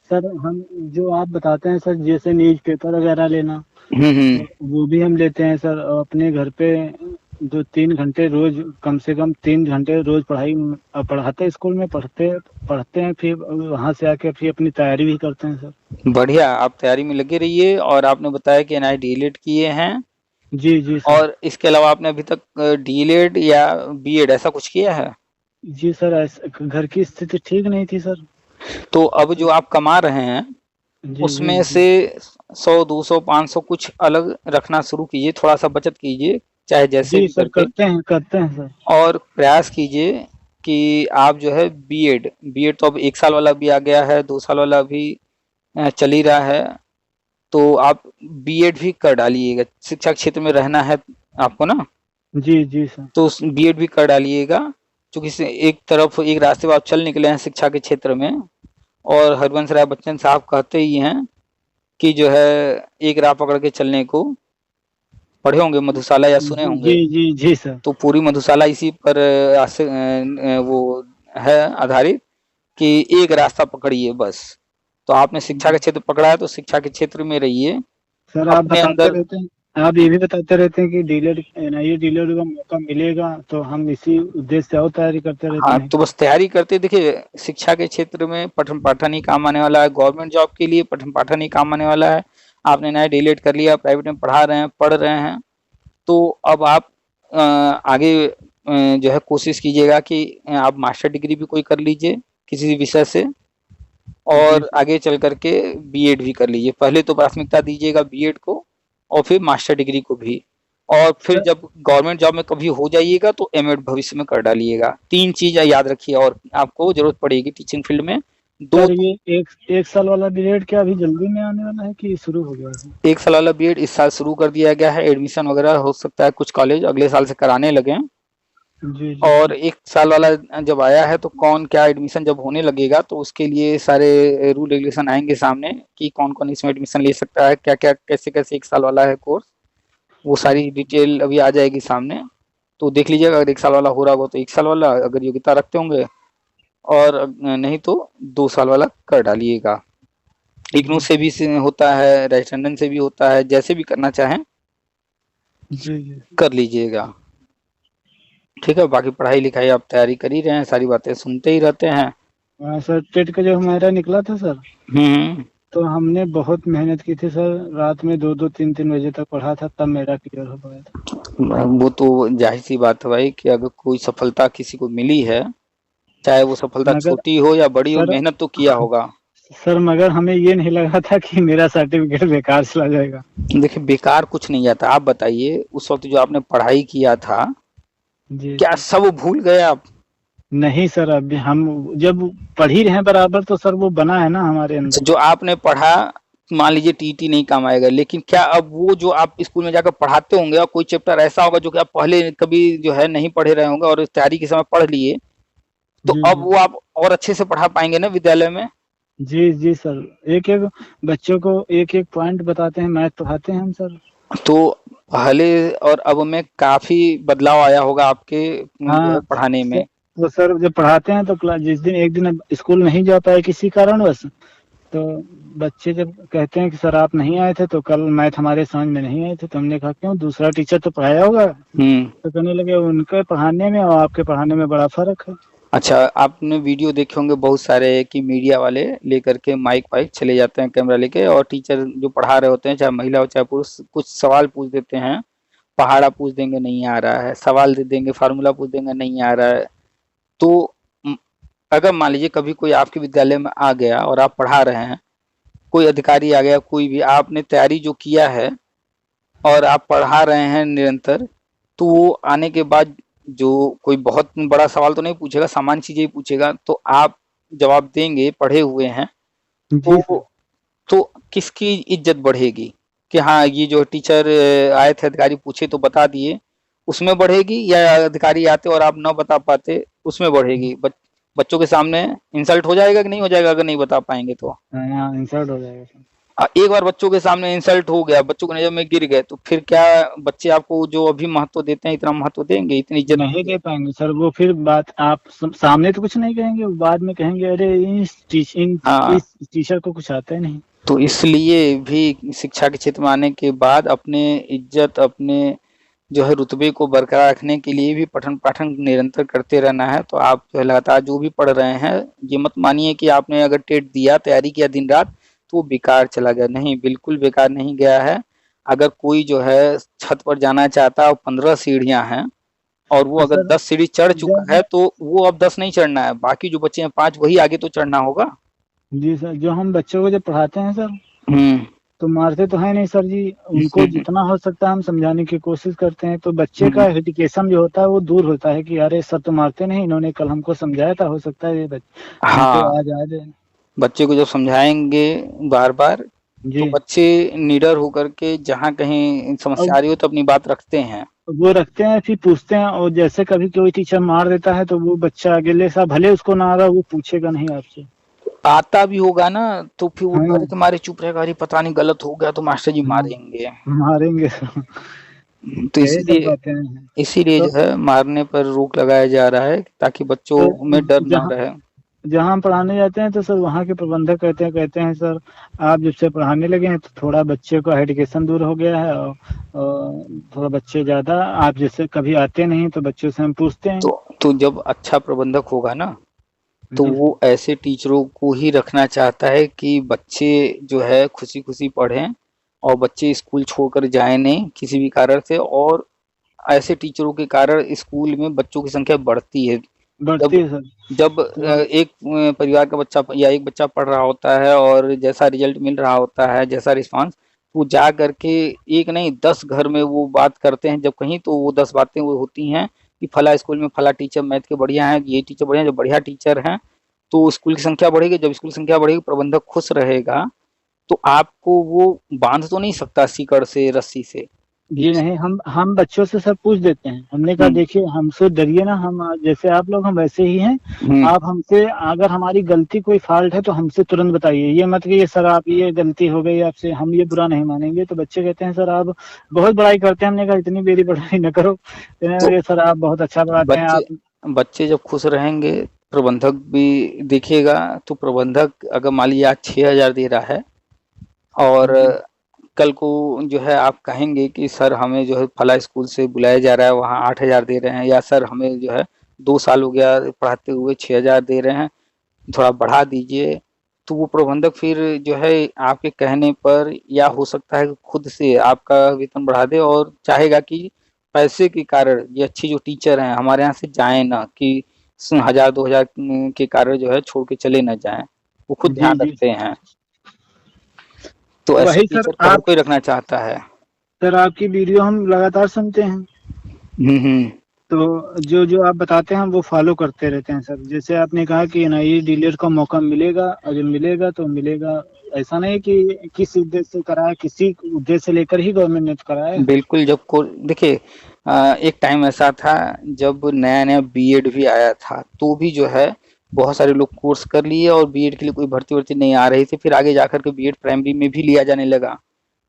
सर। हम जो आप बताते हैं सर, जैसे न्यूज पेपर वगैरह लेना, वो भी हम लेते हैं सर। और अपने घर पे 2-3 घंटे रोज, कम से कम 3 घंटे रोज पढ़ाते स्कूल में, पढ़ते हैं, फिर वहां से आके फिर अपनी तैयारी भी करते हैं सर। बढ़िया, आप तैयारी में लगे रहिए। और आपने बताया कि NIT डीएलएड किए हैं, जी जी सर। और इसके अलावा आपने अभी तक डीएलएड या बीएड ऐसा कुछ किया है? जी सर, घर की स्थिति ठीक नहीं थी सर। तो अब जो आप कमा रहे हैं जी उसमें जी से 100, 200, 500 कुछ अलग रखना शुरू कीजिए, थोड़ा सा बचत कीजिए, चाहे जैसे जी भी सर, करके, करते हैं सर। और प्रयास कीजिए कि आप जो है बीएड बीएड तो अब 1 साल वाला भी आ गया है, 2 साल वाला भी चल ही रहा है, तो आप बीएड भी कर डालिएगा। शिक्षा क्षेत्र में रहना है आपको ना, जी जी सर। तो बीएड भी कर डालिएगा, क्योंकि एक तरफ एक रास्ते पर आप चल निकले हैं शिक्षा के क्षेत्र में। और हरवंश राय बच्चन साहब कहते ही हैं कि जो है एक राह पकड़ के चलने को, पढ़े होंगे मधुशाला या सुने होंगे, जी जी जी सर। तो पूरी मधुशाला इसी पर वो है आधारित कि एक रास्ता पकड़िए बस। तो आपने शिक्षा का क्षेत्र पकड़ा है तो शिक्षा के क्षेत्र में रहिए, सर अपने अंदर। आप ये भी बताते रहते हैं कि NIT डीलर का मौका मिलेगा, तो हम इसी उद्देश्य से और तैयारी करते रहते हाँ, हैं। तो बस तैयारी करते, देखिए शिक्षा के क्षेत्र में पठन पाठन ही काम आने वाला है, गवर्नमेंट जॉब के लिए पठन पाठन ही काम आने वाला है। आपने NIT डीएलएड कर लिया, प्राइवेट में पढ़ रहे हैं, तो अब आप आगे जो है कोशिश कीजिएगा कि आप मास्टर डिग्री भी कोई कर लीजिए किसी विषय से, और आगे चल करके बीएड भी कर लीजिए। पहले तो प्राथमिकता दीजिएगा बीएड को, और फिर मास्टर डिग्री को भी, और फिर जब गवर्नमेंट जॉब में कभी हो जाइएगा तो एमएड भविष्य में कर डालिएगा। 3 चीज याद रखिए, और आपको जरूरत पड़ेगी टीचिंग फील्ड में। सर ये एक साल वाला बीएड क्या अभी जल्दी में आने वाला है कि शुरू हो गया है? 1 साल वाला बीएड इस साल शुरू कर दिया गया है, एडमिशन वगैरह हो सकता है कुछ कॉलेज अगले साल से कराने लगे। जी जी। और 1 साल वाला जब आया है तो कौन क्या एडमिशन जब होने लगेगा तो उसके लिए सारे रूल रेगुलेशन आएंगे सामने कि कौन कौन इसमें एडमिशन ले सकता है, क्या क्या कैसे कैसे 1 साल वाला है कोर्स, वो सारी डिटेल अभी आ जाएगी सामने। तो देख लीजिएगा, अगर 1 साल वाला हो रहा होगा तो 1 साल वाला, अगर योग्यता रखते होंगे, और नहीं तो 2 साल वाला कर डालिएगा। इग्नू से भी होता है, राजटंडन से भी होता है, जैसे भी करना चाहें जी जी कर लीजिएगा। ठीक है, बाकी पढ़ाई लिखाई आप तैयारी कर ही रहे हैं, सारी बातें सुनते ही रहते हैं। हाँ सर, टेट का जो हमारा निकला था सर, तो हमने बहुत मेहनत की थी सर। रात में 2-2, 3-3 बजे तक पढ़ा था, तब मेरा क्लियर हो पाया था। वो तो जाहिर सी बात है भाई कि अगर कोई सफलता किसी को मिली है, चाहे वो सफलता छोटी हो या बड़ी हो, मेहनत तो किया होगा सर। मगर हमें ये नहीं लगा था कि मेरा सर्टिफिकेट बेकार चला जाएगा। देखिए बेकार कुछ नहीं जाता। आप बताइए उस वक्त जो आपने पढ़ाई किया था, क्या सब भूल गए आप? नहीं सर, अभी हम जब पढ़ ही रहे हैं बराबर, तो सर वो बना है ना हमारे अंदर। जो आपने पढ़ा, मान लीजिए टीटी नहीं काम आएगा, लेकिन क्या अब वो जो आप स्कूल में जाकर पढ़ाते होंगे, और कोई चैप्टर ऐसा होगा जो कि आप पहले कभी जो है नहीं पढ़े रहे होंगे और तैयारी के समय पढ़ लिए, तो अब वो आप और अच्छे से पढ़ा पाएंगे ना विद्यालय में। जी जी सर, एक एक बच्चों को एक एक पॉइंट बताते हैं, मैथ पढ़ाते हैं हम सर। तो पहले और अब में काफी बदलाव आया होगा आपके पढ़ाने में। तो सर जब पढ़ाते हैं तो जिस दिन एक दिन स्कूल नहीं जा पाए किसी कारणवश, तो बच्चे जब कहते हैं कि सर आप नहीं आए थे, तो कल मैथ हमारे समझ में नहीं आए थे, तो हमने कहा क्यों, दूसरा टीचर तो पढ़ाया होगा। तो कहने लगे उनके पढ़ाने में और आपके पढ़ाने में बड़ा फर्क है। अच्छा, आपने वीडियो देखे होंगे बहुत सारे कि मीडिया वाले लेकर के माइक वाइक चले जाते हैं कैमरा लेके, और टीचर जो पढ़ा रहे होते हैं चाहे महिला हो चाहे पुरुष, कुछ सवाल पूछ देते हैं, पहाड़ा पूछ देंगे नहीं आ रहा है, सवाल दे देंगे, फार्मूला पूछ देंगे नहीं आ रहा है। तो अगर मान लीजिए कभी कोई आपके विद्यालय में आ गया और आप पढ़ा रहे हैं, कोई अधिकारी आ गया, कोई भी, आपने तैयारी जो किया है और आप पढ़ा रहे हैं निरंतर, तो वो आने के बाद जो कोई बहुत बड़ा सवाल तो नहीं पूछेगा, सामान्य चीजें ही पूछेगा, तो आप जवाब देंगे, पढ़े हुए हैं, जी तो सर। तो किसकी इज्जत बढ़ेगी कि हाँ ये जो टीचर आए थे, अधिकारी पूछे तो बता दिए, उसमें बढ़ेगी, या अधिकारी आते और आप न बता पाते उसमें बढ़ेगी? बच्चों के सामने इंसल्ट हो जाएगा कि नहीं हो जाएगा अगर नहीं बता पाएंगे तो? हाँ, इंसर्ट हो जाएगा सर। एक बार बच्चों के सामने इंसल्ट हो गया, बच्चों की नजर में गिर गए, तो फिर क्या बच्चे आपको जो अभी महत्व देते हैं इतना महत्व देंगे, इतनी इज्जत नहीं देंगे? दे पाएंगे सर, वो फिर बात आप सामने तो कुछ नहीं कहेंगे, वो बाद में कहेंगे अरे हाँ, इस टीचर को कुछ आता ही नहीं। तो इसलिए भी शिक्षा के क्षेत्र में आने के बाद अपने इज्जत, अपने जो है रुतबे को बरकरार रखने के लिए भी पठन पाठन निरंतर करते रहना है। तो आप जो है लगातार जो भी पढ़ रहे हैं, ये मत मानिए कि आपने अगर टेट दिया, तैयारी किया दिन रात, तो वो बेकार चला गया। नहीं, बिल्कुल बेकार नहीं गया है। अगर कोई जो है छत पर जाना चाहता है और 15 सीढ़ियां हैं और वो तो अगर सर 10 सीढ़ी चढ़ चुका जब है, तो वो अब 10 नहीं चढ़ना है, बाकी जो बच्चे हैं 5 वही आगे तो चढ़ना होगा। जी सर, जो हम बच्चों को जब पढ़ाते हैं सर, हम्म। तो मारते तो है नहीं सर जी, उनको जितना हो सकता है हम समझाने की कोशिश करते हैं, तो बच्चे हम्म। का एजुकेशन जो होता है वो दूर होता है कि अरे सर तो मारते नहीं, इन्होंने कल हमको समझाया था, हो सकता है ये हमको हाँ, आज आ जाए। बच्चे को जब समझाएंगे बार बार, तो जी। बच्चे निडर होकर के जहाँ कहीं समस्या अब आ रही हो तो अपनी बात रखते हैं। वो रखते हैं, फिर पूछते हैं, और जैसे कभी कोई टीचर मार देता है तो वो बच्चा अगले साल भले उसको ना आ रहा, वो पूछेगा नहीं आपसे। आता भी होगा ना, तो फिर वो हाँ। डर के मारे चुप रहेगा, अरे पता नहीं गलत हो गया तो मास्टर जी हाँ, मारेंगे। मारेंगे। तो यही सब इसीलिए बातें हैं। इसीलिए तो जो है मारने पर रोक लगाया जा रहा है, ताकि तो बच्चों में डर ना जहाँ रहे। जहाँ हम पढ़ाने जाते हैं तो सर वहाँ के प्रबंधक कहते हैं सर, आप जब से पढ़ाने लगे हैं तो थोड़ा बच्चे का एजुकेशन दूर हो गया है, और थोड़ा बच्चे ज़्यादा, आप जैसे कभी आते नहीं तो बच्चों से हम पूछते हैं। तो जब अच्छा प्रबंधक होगा ना, तो जी वो सर। ऐसे टीचरों को ही रखना चाहता है कि बच्चे जो है खुशी खुशी पढ़ें और बच्चे स्कूल छोड़कर जाए नहीं किसी भी कारण से। और ऐसे टीचरों के कारण स्कूल में बच्चों की संख्या बढ़ती है। बढ़ती जब है सर। जब तो एक परिवार का बच्चा या एक बच्चा पढ़ रहा होता है और जैसा रिजल्ट मिल रहा होता है, जैसा रिस्पांस, वो जा करके एक नहीं 10 घर में वो बात करते हैं, जब कहीं तो वो 10 बातें वो होती हैं कि फला स्कूल में फला टीचर मैथ के बढ़िया हैं, ये टीचर बढ़िया, जो बढ़िया टीचर हैं, तो स्कूल की संख्या बढ़ेगी। जब स्कूल की संख्या बढ़ेगी, प्रबंधक खुश रहेगा, तो आपको वो बांध तो नहीं सकता सीकड़ से, रस्सी से। जी नहीं, हम बच्चों से सब पूछ देते हैं, हमने कहा हम्म। देखिए हमसे डरिए ना, हम जैसे आप लोग हम वैसे ही हैं। हम्म। आप हमसे अगर हमारी गलती कोई फॉल्ट है तो हमसे तुरंत बताइए, ये मत कि ये सर आप ये गलती हो गई आपसे, हम ये बुरा नहीं मानेंगे। तो बच्चे कहते हैं सर आप बहुत बड़ाई करते हैं, हमने कहा इतनी मेरी बड़ाई न करो, कहने तो लगे सर आप बहुत अच्छा पढ़ाते हैं बच्चे आप। बच्चे जब खुश रहेंगे, प्रबंधक भी देखेगा। तो प्रबंधक अगर मान लीजिए आज 6,000 दे रहा है और जी कल को जो है आप कहेंगे कि सर हमें जो है फला स्कूल से बुलाया जा रहा है, वहाँ 8,000 दे रहे हैं, या सर हमें जो है 2 साल हो गया पढ़ाते हुए 6,000 दे रहे हैं, थोड़ा बढ़ा दीजिए। तो वो प्रबंधक फिर जो है आपके कहने पर, या हो सकता है कि खुद से आपका वेतन बढ़ा दे, और चाहेगा कि पैसे के कारण ये अच्छी जो टीचर हैं हमारे यहाँ से जाए ना, कि 1,000 2,000 के कारण जो है छोड़ के चले ना जाएं, वो खुद जी ध्यान जी। रखते हैं। तो ऐसे वही सर टीचर को हर आप कोई रखना चाहता है। सर आपकी वीडियो हम लगातार सुनते हैं, हम्म। तो जो जो आप बताते हैं हम वो फॉलो करते रहते हैं सर। जैसे आपने कहा कि एनआईए डीलर का मौका मिलेगा, अगर मिलेगा तो मिलेगा, ऐसा नहीं कि किस उद्देश्य से कराया, किसी उद्देश्य से लेकर ही गवर्नमेंट ने तो कराया है। बिल्कुल, जब को देखिए एक टाइम ऐसा था जब नया नया बीएड भी आया था, तो भी जो है बहुत सारे लोग कोर्स कर लिए और बीएड के लिए कोई भर्ती वर्ती नहीं आ रही थी। फिर आगे जाकर के बीएड प्राइमरी में भी लिया जाने लगा,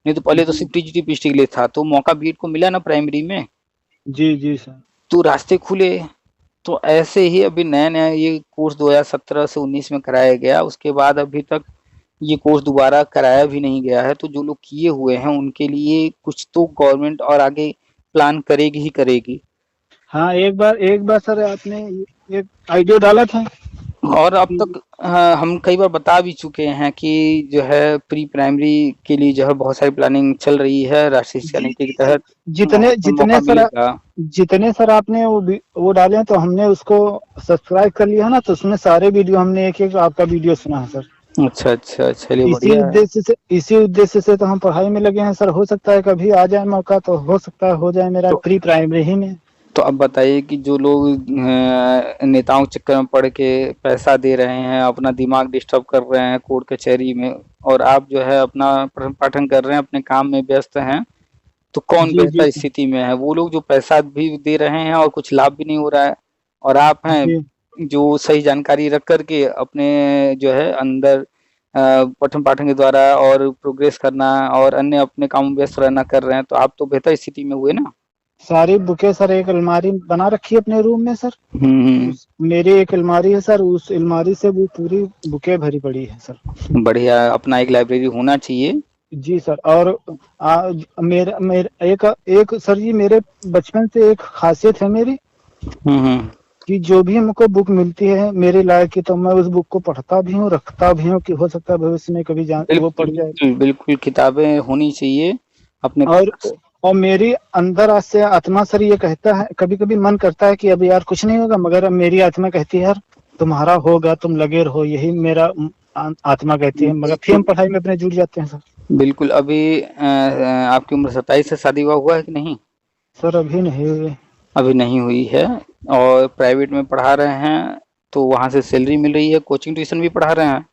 नहीं तो पहले तो जी सिर्फ टीजीटी पीएचडी के लिए था। तो मौका बीएड को मिला ना प्राइमरी में, जी जी सर। तो रास्ते खुले। तो ऐसे ही अभी नया नया ये कोर्स 2017 से 19 में कराया गया, उसके बाद अभी तक ये कोर्स दोबारा कराया भी नहीं गया है। तो जो लोग किए हुए हैं उनके लिए कुछ तो गवर्नमेंट और आगे प्लान करेगी ही करेगी। हाँ, एक बार सर आपने एक आइडिया डाला था और अब कि तक हम कई बार बता भी चुके हैं कि जो है प्री प्राइमरी के लिए जो है बहुत सारी प्लानिंग चल रही है राष्ट्रीय शिक्षा जी नीति के जी सर, तहत। जितने उसमें मौका जितने सर मिलेगा। जितने सर आपने वो डाले हैं, तो हमने उसको सब्सक्राइब कर लिया ना, तो उसमें सारे वीडियो हमने एक एक आपका वीडियो सुना है सर। अच्छा अच्छा, चलिए बढ़िया है। इसी उद्देश्य से तो हम पढ़ाई में लगे हैं सर। हो सकता है कभी आ जाए मौका, तो हो सकता है हो जाए मेरा तो प्री प्राइमरी ही में। तो अब बताइए कि जो लोग नेताओं के चक्कर में पड़ के पैसा दे रहे हैं, अपना दिमाग डिस्टर्ब कर रहे हैं कोर्ट कचहरी में, और आप जो है अपना पठन पाठन कर रहे हैं, अपने काम में व्यस्त हैं, तो कौन जी जी बेहतर स्थिति में है? वो लोग जो पैसा भी दे रहे हैं और कुछ लाभ भी नहीं हो रहा है, और आप हैं जी जो सही जानकारी रख कर के अपने जो है अंदर पठन पाठन के द्वारा और प्रोग्रेस करना और अन्य अपने काम में व्यस्त रहना कर रहे हैं, तो आप तो बेहतर स्थिति में हुए ना। सारी बुकें सर एक अलमारी बना रखी है अपने रूम में सर। मेरी एक अलमारी है सर, उस अलमारी से वो पूरी बुकें भरी पड़ी है सर। बढ़िया, अपना एक लाइब्रेरी होना चाहिए। जी सर। और मेरा मेरा एक सर जी, मेरे बचपन से एक खासियत है मेरी हम्म। कि जो भी हमको बुक मिलती है मेरे लायक की, तो मैं उस बुक को पढ़ता भी हूँ, रखता भी हूँ, कि हो सकता है भविष्य में कभी वो बिल्कुल पढ़ जाए। बिल्कुल बिल्कुल, किताबें होनी चाहिए अपने और पास। और मेरी अंदर आज से आत्मा सर ये कहता है, कभी कभी मन करता है कि अब यार कुछ नहीं होगा, मगर अब मेरी आत्मा कहती है यार तुम्हारा होगा, तुम लगे रहो, यही मेरा आत्मा कहती है। मगर फिर हम बिल्कुल पढ़ाई में अपने जुट जाते हैं सर। बिल्कुल। अभी आपकी उम्र 27 से शादी हुआ है कि नहीं? सर अभी नहीं हुए। अभी नहीं हुई है। और प्राइवेट में पढ़ा रहे हैं तो वहाँ से सैलरी मिल रही है, कोचिंग ट्यूशन भी पढ़ा रहे हैं?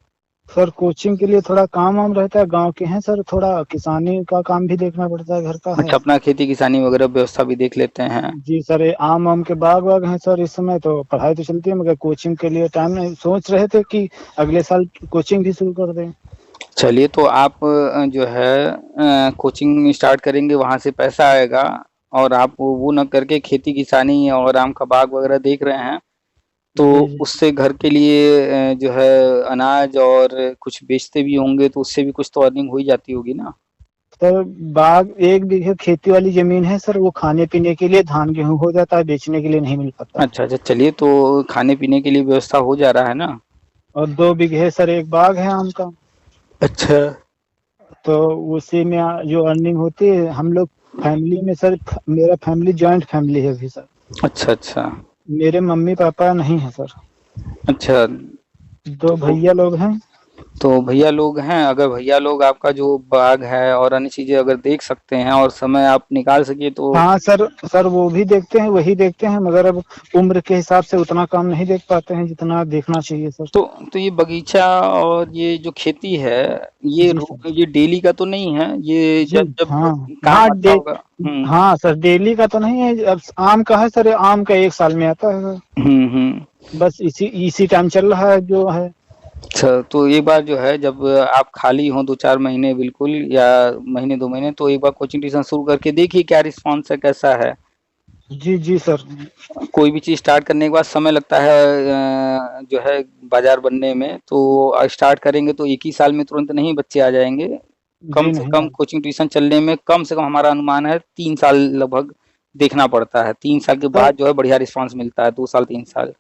सर कोचिंग के लिए थोड़ा काम वाम रहता है, गांव के हैं सर, थोड़ा किसानी का काम भी देखना पड़ता है, घर का है। अच्छा, अपना खेती किसानी वगैरह व्यवस्था भी देख लेते हैं। जी सर, ये आम आम के बाग वाग हैं सर इस समय, तो पढ़ाई तो चलती है, मगर कोचिंग के लिए टाइम नहीं। सोच रहे थे कि अगले साल कोचिंग भी शुरू कर दें। चलिए, तो आप जो है कोचिंग स्टार्ट करेंगे, वहाँ से पैसा आएगा, और आप वो न करके खेती किसानी और आम का बाग वगैरह देख रहे हैं, तो जी जी उससे घर के लिए जो है अनाज और कुछ बेचते भी होंगे, तो उससे भी कुछ तो अर्निंग हो ही जाती होगी ना। सर, बाग 1 बीघे खेती वाली जमीन है सर, वो खाने पीने के लिए धान गेहूं हो जाता है, बेचने के लिए नहीं मिल पाता। अच्छा अच्छा, चलिए, तो खाने पीने के लिए व्यवस्था हो जा रहा है ना। और 2 बीघे सर एक बाग है आम का, अच्छा। तो उसी में जो अर्निंग होती है हम लोग फैमिली में सर, मेरा फैमिली जॉइंट फैमिली है अभी सर। अच्छा अच्छा। मेरे मम्मी पापा नहीं है सर, अच्छा, 2 तो भैया लोग हैं। तो भैया लोग हैं, अगर भैया लोग आपका जो बाग है और अन्य चीजें अगर देख सकते हैं और समय आप निकाल सकिए तो। हाँ सर, सर वो भी देखते हैं, वही देखते हैं, मगर अब उम्र के हिसाब से उतना काम नहीं देख पाते हैं जितना देखना चाहिए सर। तो ये बगीचा और ये जो खेती है, जी सर। ये डेली का तो नहीं है, ये जी जब जब हाँ। काम हाँ आता होगा। हाँ सर, डेली का तो नहीं है। अब आम का है सर, आम का 1 साल में आता है सर। बस इसी इसी टाइम चल रहा है जो है। अच्छा, तो एक बार जो है जब आप खाली हो 2-4 महीने बिल्कुल, या महीने 2 महीने, तो एक बार कोचिंग ट्यूशन शुरू करके देखिए क्या रिस्पॉन्स है, कैसा है। जी जी सर। कोई भी चीज़ स्टार्ट करने के बाद समय लगता है जो है बाजार बनने में, तो स्टार्ट करेंगे तो एक ही साल में तुरंत नहीं बच्चे आ जाएंगे। कम जी से नहीं कम कोचिंग ट्यूशन चलने में कम से कम हमारा अनुमान है 3 साल लगभग देखना पड़ता है। 3 साल के सर। बाद जो है बढ़िया रिस्पॉन्स मिलता है, 2 साल 3 साल।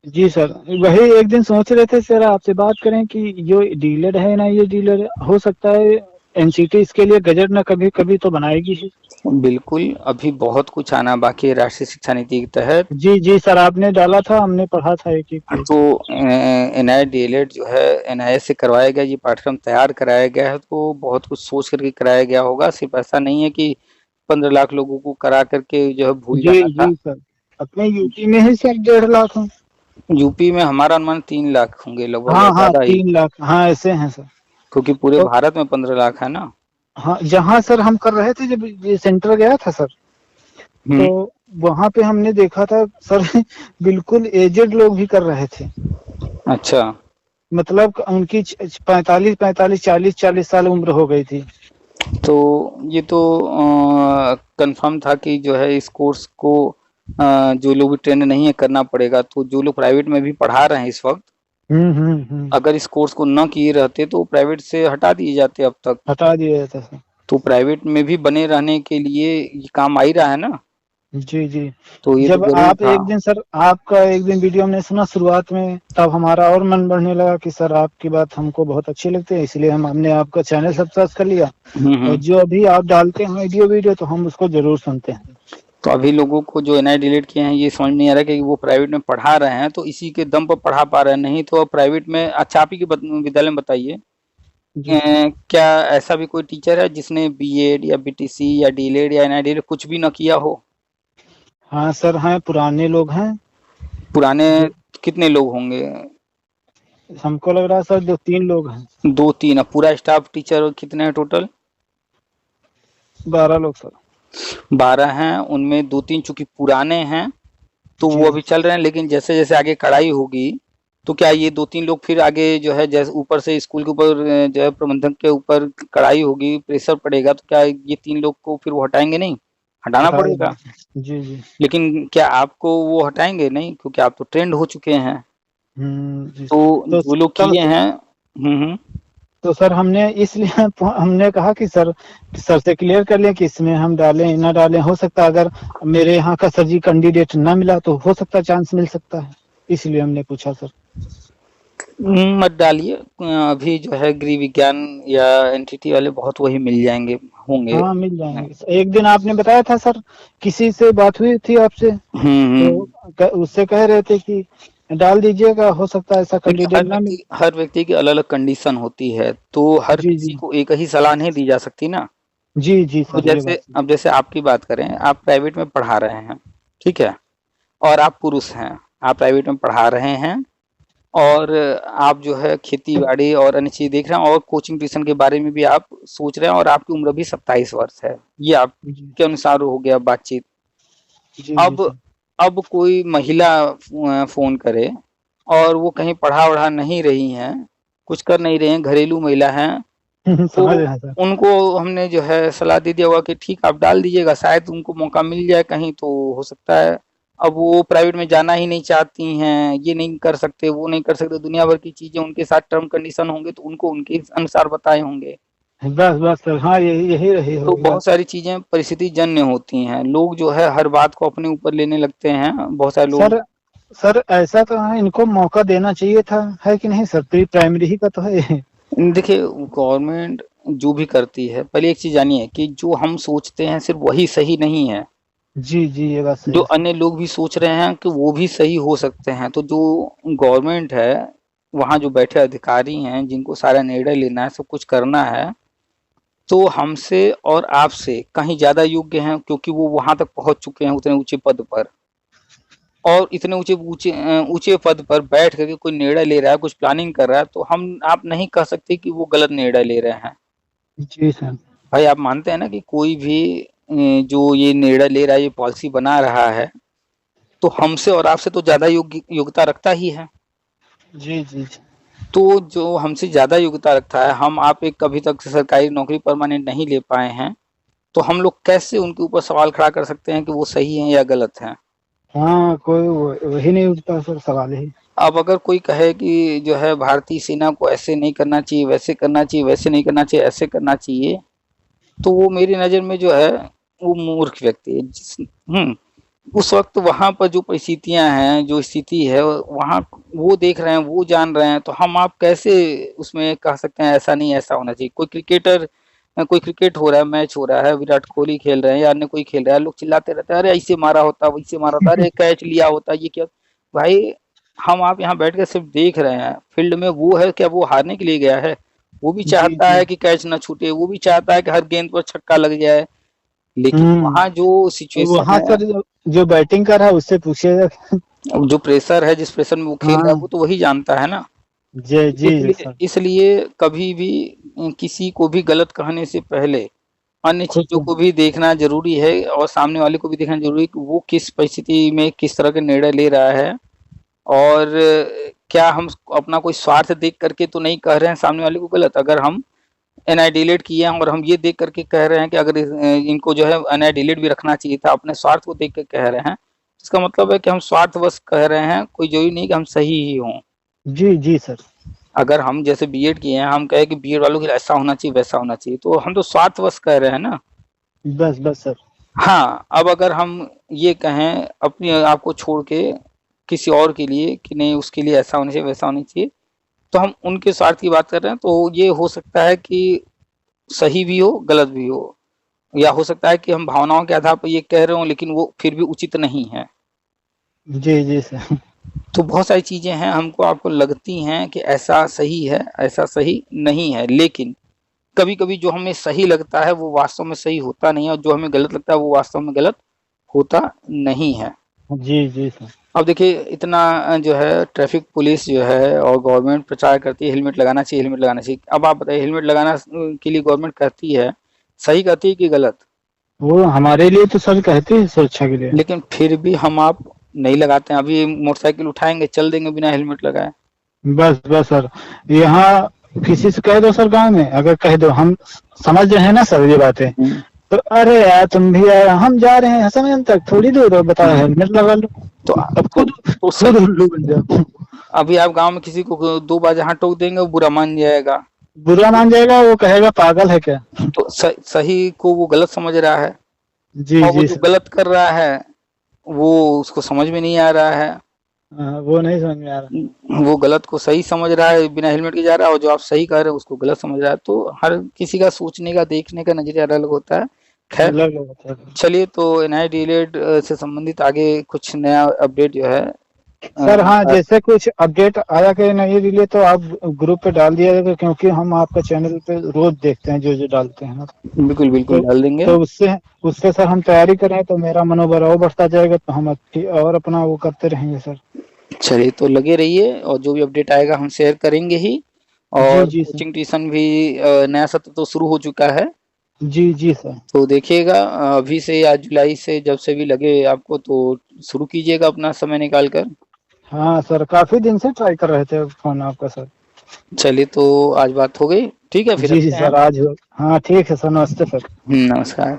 जी सर, वही एक दिन सोच रहे थे सर आपसे बात करें कि जो डीलर है ना, ये डीलर हो सकता है एनसीटी इसके लिए गजट ना कभी कभी तो बनाएगी ही। बिल्कुल, अभी बहुत कुछ आना बाकी है राष्ट्रीय शिक्षा नीति के तहत। जी जी सर, आपने डाला था, हमने पढ़ा था एक एक पेज। तो एनआई डीएलएड जो है एनआईए से करवाया गया, ये पाठ्यक्रम तैयार कराया गया है, तो बहुत कुछ सोच करके कराया गया होगा। सिर्फ ऐसा नहीं है कि 15 लाख लोगों को करा करके जो है भूल जी जाना था। जी सर, अपने यूपी में ही सर 1.5 लाख हैं। यूपी में हमारा अनुमान 3 लाख होंगे लगभग, या हाँ हाँ, ज्यादा ही, 3 लाख, हाँ ऐसे हैं सर। क्योंकि पूरे तो भारत में 15 लाख है ना। हाँ, जहाँ सर हम कर रहे थे, जब ये सेंटर गया था सर, हम्म। तो वहाँ पे हमने देखा था सर बिल्कुल एजेड लोग भी कर रहे थे। अच्छा। मतलब उनकी 45 45 40 40 साल उम्र हो गई थी। तो ये तो कंफर्म था कि जो है इस कोर्स को जो लोग भी ट्रेंड नहीं है करना पड़ेगा, तो जो लोग प्राइवेट में भी पढ़ा रहे हैं इस वक्त, हम्म। अगर इस कोर्स को न किए रहते तो प्राइवेट से हटा दिए जाते अब तक। हटा दिया जाता सर। तो प्राइवेट में भी बने रहने के लिए ये काम आ ही रहा है ना। जी जी। तो ये तो जब जरूरी आप था। एक दिन सर, आपका एक दिन वीडियो हमने सुना शुरुआत में, तब हमारा और मन बढ़ने लगा कि सर आपकी बात हमको बहुत अच्छी लगती है, इसलिए हमने आपका चैनल सब्सक्राइब कर लिया। और हम्म। जो अभी आप डालते हैं वीडियो वीडियो तो हम उसको जरूर सुनते हैं। तो अभी लोगों को जो एनआई डिलीट किए हैं ये समझ नहीं आ रहा कि वो प्राइवेट में पढ़ा रहे हैं तो इसी के दम पर पढ़ा पा रहे हैं, नहीं तो प्राइवेट में। अच्छा, आप ही के विद्यालय में बताइए, जी सर। क्या ऐसा भी कोई टीचर है जिसने बीएड या बीटीसी या डीएलएड या एनआई डिलीट कुछ भी ना किया हो? हाँ सर, हैं पुराने लोग हैं पुराने जो, कितने लोग होंगे? हमको लग रहा है सर 2-3 लोग हैं। 2-3? अब पूरा स्टाफ टीचर कितने हैं टोटल? 12 लोग सर। 12 हैं, उनमें 2-3 चूंकि पुराने हैं तो वो जी अभी चल रहे हैं, लेकिन जैसे जैसे आगे कड़ाई होगी तो क्या ये 2-3 लोग फिर आगे जो है, जैसे ऊपर से स्कूल के ऊपर जो है प्रबंधक के ऊपर कड़ाई होगी, प्रेशर पड़ेगा, तो क्या ये 3 लोग को फिर वो हटाएंगे नहीं? हटाना हटा पड़ेगा। देंगे। जी जी। लेकिन क्या आपको वो हटाएंगे नहीं, क्योंकि आप तो ट्रेंड हो चुके हैं। जी। तो तो जो लोग तब किए हैं। तो सर हमने इसलिए हमने कहा कि सर से क्लियर कर लें कि इसमें हम डालें ना डालें, हो सकता है अगर मेरे यहाँ का सर जी कैंडिडेट ना मिला तो हो सकता है चांस मिल सकता है, इसलिए हमने पूछा सर। मत डालिए। अभी जो है गृह विज्ञान या एनटीटी वाले बहुत वही मिल जाएंगे, होंगे। हाँ मिल जाएंगे। एक दिन आपने बताया था सर, किसी से बात हुई थी आपसे, तो हम्म। उससे कह रहे थे कि डाल दीजिएगा, हो सकता है ऐसा देखिए, कैंडिडेट ना मिले। हर व्यक्ति की अलग अलग कंडीशन होती है, तो हर जी किसी जी। को एक ही सलाह नहीं दी जा सकती ना। जी जी तो सर, ये जैसे बात सही। अब जैसे आपकी बात करें, आप प्राइवेट में पढ़ा रहे हैं, ठीक है, और आप पुरुष हैं, आप प्राइवेट में पढ़ा रहे हैं, और आप जो है खेती बाड़ी और अन्य चीज देख रहे हैं, और कोचिंग ट्यूशन के बारे में भी आप सोच रहे हैं, और आपकी उम्र भी 27 वर्ष है, ये जी आपके अनुसार हो गया बातचीत। जी जी अब सर। अब कोई महिला फोन करे और वो कहीं पढ़ा वढ़ा नहीं रही हैं, कुछ कर नहीं रहे हैं, घरेलू महिला हैं, तो समझ रहे हैं सर। उनको हमने जो है सलाह दे दिया होगा कि ठीक आप डाल दीजिएगा, शायद उनको मौका मिल जाए कहीं, तो हो सकता है। अब वो प्राइवेट में जाना ही नहीं चाहती हैं, ये नहीं कर सकते, वो नहीं कर सकते, दुनिया भर की चीजें उनके साथ टर्म कंडीशन होंगे तो उनको उनके अनुसार बताए होंगे। बस बस सर, हाँ यही यही रही तो होगी बात। बहुत सारी चीजें परिस्थिति जन्य होती हैं, लोग जो है हर बात को अपने ऊपर लेने लगते हैं, बहुत सारे लोग। सर सर ऐसा तो है, इनको मौका देना चाहिए था, है कि नहीं सर? प्री प्राइमरी ही का तो है ये। देखिए, गवर्नमेंट जो भी करती है, पहले एक चीज जानिए कि जो हम सोचते हैं सिर्फ वही सही नहीं है, जी जी, ये बात सही जो है सर। अन्य लोग भी सोच रहे हैं कि वो भी सही हो सकते हैं। तो जो गवर्नमेंट है, वहाँ जो बैठे अधिकारी हैं, जिनको सारा निर्णय लेना है, सब कुछ करना है, तो हमसे और आपसे कहीं ज्यादा योग्य हैं, क्योंकि वो वहां तक पहुंच चुके हैं उतने ऊंचे पद पर। और इतने ऊंचे ऊंचे ऊंचे पद पर बैठ करके कोई निर्णय ले रहा है, कुछ प्लानिंग कर रहा है, तो हम आप नहीं कह सकते कि वो गलत निर्णय ले रहे हैं। जी सर। भाई, आप मानते हैं ना कि कोई भी जो ये निर्णय ले रहा है, ये पॉलिसी बना रहा है, तो हमसे और आपसे तो ज्यादा योग्यता रखता ही है। जी जी जी। तो जो हमसे ज्यादा योग्यता रखता है, हम आप एक कभी तक सरकारी नौकरी परमानेंट नहीं ले पाए हैं, तो हम लोग कैसे उनके ऊपर सवाल खड़ा कर सकते हैं कि वो सही है या गलत है? हाँ, कोई वही नहीं उठता सर, सवाल ही। अब अगर कोई कहे कि जो है भारतीय सेना को ऐसे नहीं करना चाहिए, वैसे करना चाहिए, वैसे नहीं करना चाहिए, ऐसे करना चाहिए, तो वो मेरी नज़र में जो है वो मूर्ख व्यक्ति है। उस वक्त वहाँ पर जो परिस्थितियां हैं, जो स्थिति है वहाँ, वो देख रहे हैं, वो जान रहे हैं, तो हम आप कैसे उसमें कह सकते हैं ऐसा नहीं, ऐसा होना चाहिए? कोई क्रिकेट हो रहा है, मैच हो रहा है, विराट कोहली खेल रहे हैं या अन्य कोई खेल रहा है, लोग चिल्लाते रहते हैं, अरे ऐसे मारा होता, वैसे मारा होता, अरे कैच लिया होता, ये क्या। भाई, हम आप यहाँ बैठ कर सिर्फ देख रहे हैं, फील्ड में वो है क्या? वो हारने के लिए गया है? वो भी जी चाहता जी। है कि कैच ना छूटे, वो भी चाहता है कि हर गेंद पर छक्का लग जाए, लेकिन हम्म। वहाँ जो सिचुएशन वहाँ है, सर जो बैटिंग कर रहा है उससे पूछिएगा। जो प्रेशर है, जिस प्रेशर में वो खेल रहा है, वो हाँ। तो वही जानता है ना। जी जी इसलिए सर। इसलिए कभी भी किसी को भी गलत कहने से पहले अन्य खुद चीजों को। को भी देखना जरूरी है, और सामने वाले को भी देखना जरूरी है कि वो किस परिस्थिति में किस तरह के निर्णय ले रहा है, और क्या हम अपना कोई स्वार्थ देख करके तो नहीं कह रहे हैं सामने वाले को गलत। अगर हम एनआई डिलीट किए हैं और हम ये देख करके कह रहे हैं कि अगर इनको जो है एनआई डिलीट भी रखना चाहिए था, अपने स्वार्थ को देख कर कह रहे हैं, इसका मतलब है कि हम स्वार्थवश कह रहे हैं, कोई जरूरी नहीं कि हम सही ही हों। जी जी सर। अगर हम जैसे बीएड किए हैं, हम कहे कि बीएड वालों के लिए ऐसा होना चाहिए, वैसा होना चाहिए, तो हम तो स्वार्थवश कह रहे हैं ना। बस बस सर। हाँ, अब अगर हम ये कहें अपने आप को छोड़ के किसी और के लिए कि नहीं उसके लिए ऐसा होना चाहिए वैसा होना चाहिए, तो हम उनके स्वार्थ की बात कर रहे हैं, तो ये हो सकता है कि सही भी हो गलत भी हो, या हो सकता है कि हम भावनाओं के आधार पर ये कह रहे हो लेकिन वो फिर भी उचित नहीं है। जी जी सर। तो बहुत सारी चीजें हैं हमको आपको लगती हैं कि ऐसा सही है ऐसा सही नहीं है, लेकिन कभी कभी जो हमें सही लगता है वो वास्तव में सही होता नहीं है, और जो हमें गलत लगता है वो वास्तव में गलत होता नहीं है। जी जी सर। अब देखिए इतना जो है ट्रैफिक पुलिस जो है और गवर्नमेंट प्रचार करती है हेलमेट लगाना चाहिए हेलमेट लगाना चाहिए। अब आप बताइए हेलमेट लगाना के लिए गवर्नमेंट कहती है, सही कहती है कि गलत? वो हमारे लिए तो सर कहते हैं सुरक्षा के लिए, लेकिन फिर भी हम आप नहीं लगाते हैं। अभी मोटरसाइकिल उठाएंगे चल देंगे बिना हेलमेट लगाए। बस बस सर। यहाँ किसी से कह दो सर, गांव में अगर कह दो, हम समझ रहे हैं ना सर ये बातें, तो अरे यार तुम भी यार हम जा रहे हैं समय तक थोड़ी दूर हो, बताओ हेलमेट लगा लो, तो अब खुद खुद उल्लू बन जाओ। अभी आप गांव में किसी को 2 बार जहां टोक देंगे वो बुरा मान जाएगा, बुरा मान जाएगा, वो कहेगा पागल है क्या। तो सही को वो गलत समझ रहा है, जी और वो जी जो सर। गलत कर रहा है वो उसको समझ में नहीं आ रहा है। वो नहीं समझ में आ रहा। वो गलत को सही समझ रहा है बिना हेलमेट के जा रहा है, और जो आप सही कह रहे हैं उसको गलत समझ रहा है। तो हर किसी का सोचने का देखने का नजरिया अलग अलग होता है। खैर अलग अलग होता है। चलिए, तो एनआई डीएलएड से संबंधित आगे कुछ नया अपडेट जो है सर हाँ, जैसे कुछ अपडेट आया कि नहीं रिले तो आप ग्रुप पे डाल दिया जाएगा, क्योंकि हम आपका चैनल पे रोज देखते हैं जो जो डालते हैं ना। बिल्कुल बिल्कुल डाल देंगे। तो उससे उससे सर हम तैयारी करें तो मेरा मनोबल और बढ़ता जाएगा, तो हम और अपना वो करते रहेंगे सर। चलिए, तो लगे रहिए और जो भी अपडेट आएगा हम शेयर करेंगे ही। और जी जी सर। कोचिंग ट्यूशन भी नया सत्र तो शुरू हो चुका है, जी जी सर। तो देखिएगा अभी से या जुलाई से जब से भी लगे आपको तो शुरू कीजिएगा अपना समय निकाल कर। हाँ सर, काफी दिन से ट्राई कर रहे थे फोन आपका सर। चलिए, तो आज बात हो गई, ठीक है फिर जी जी रखते हैं। सर, आज हाँ ठीक है सर, नमस्ते सर। नमस्कार।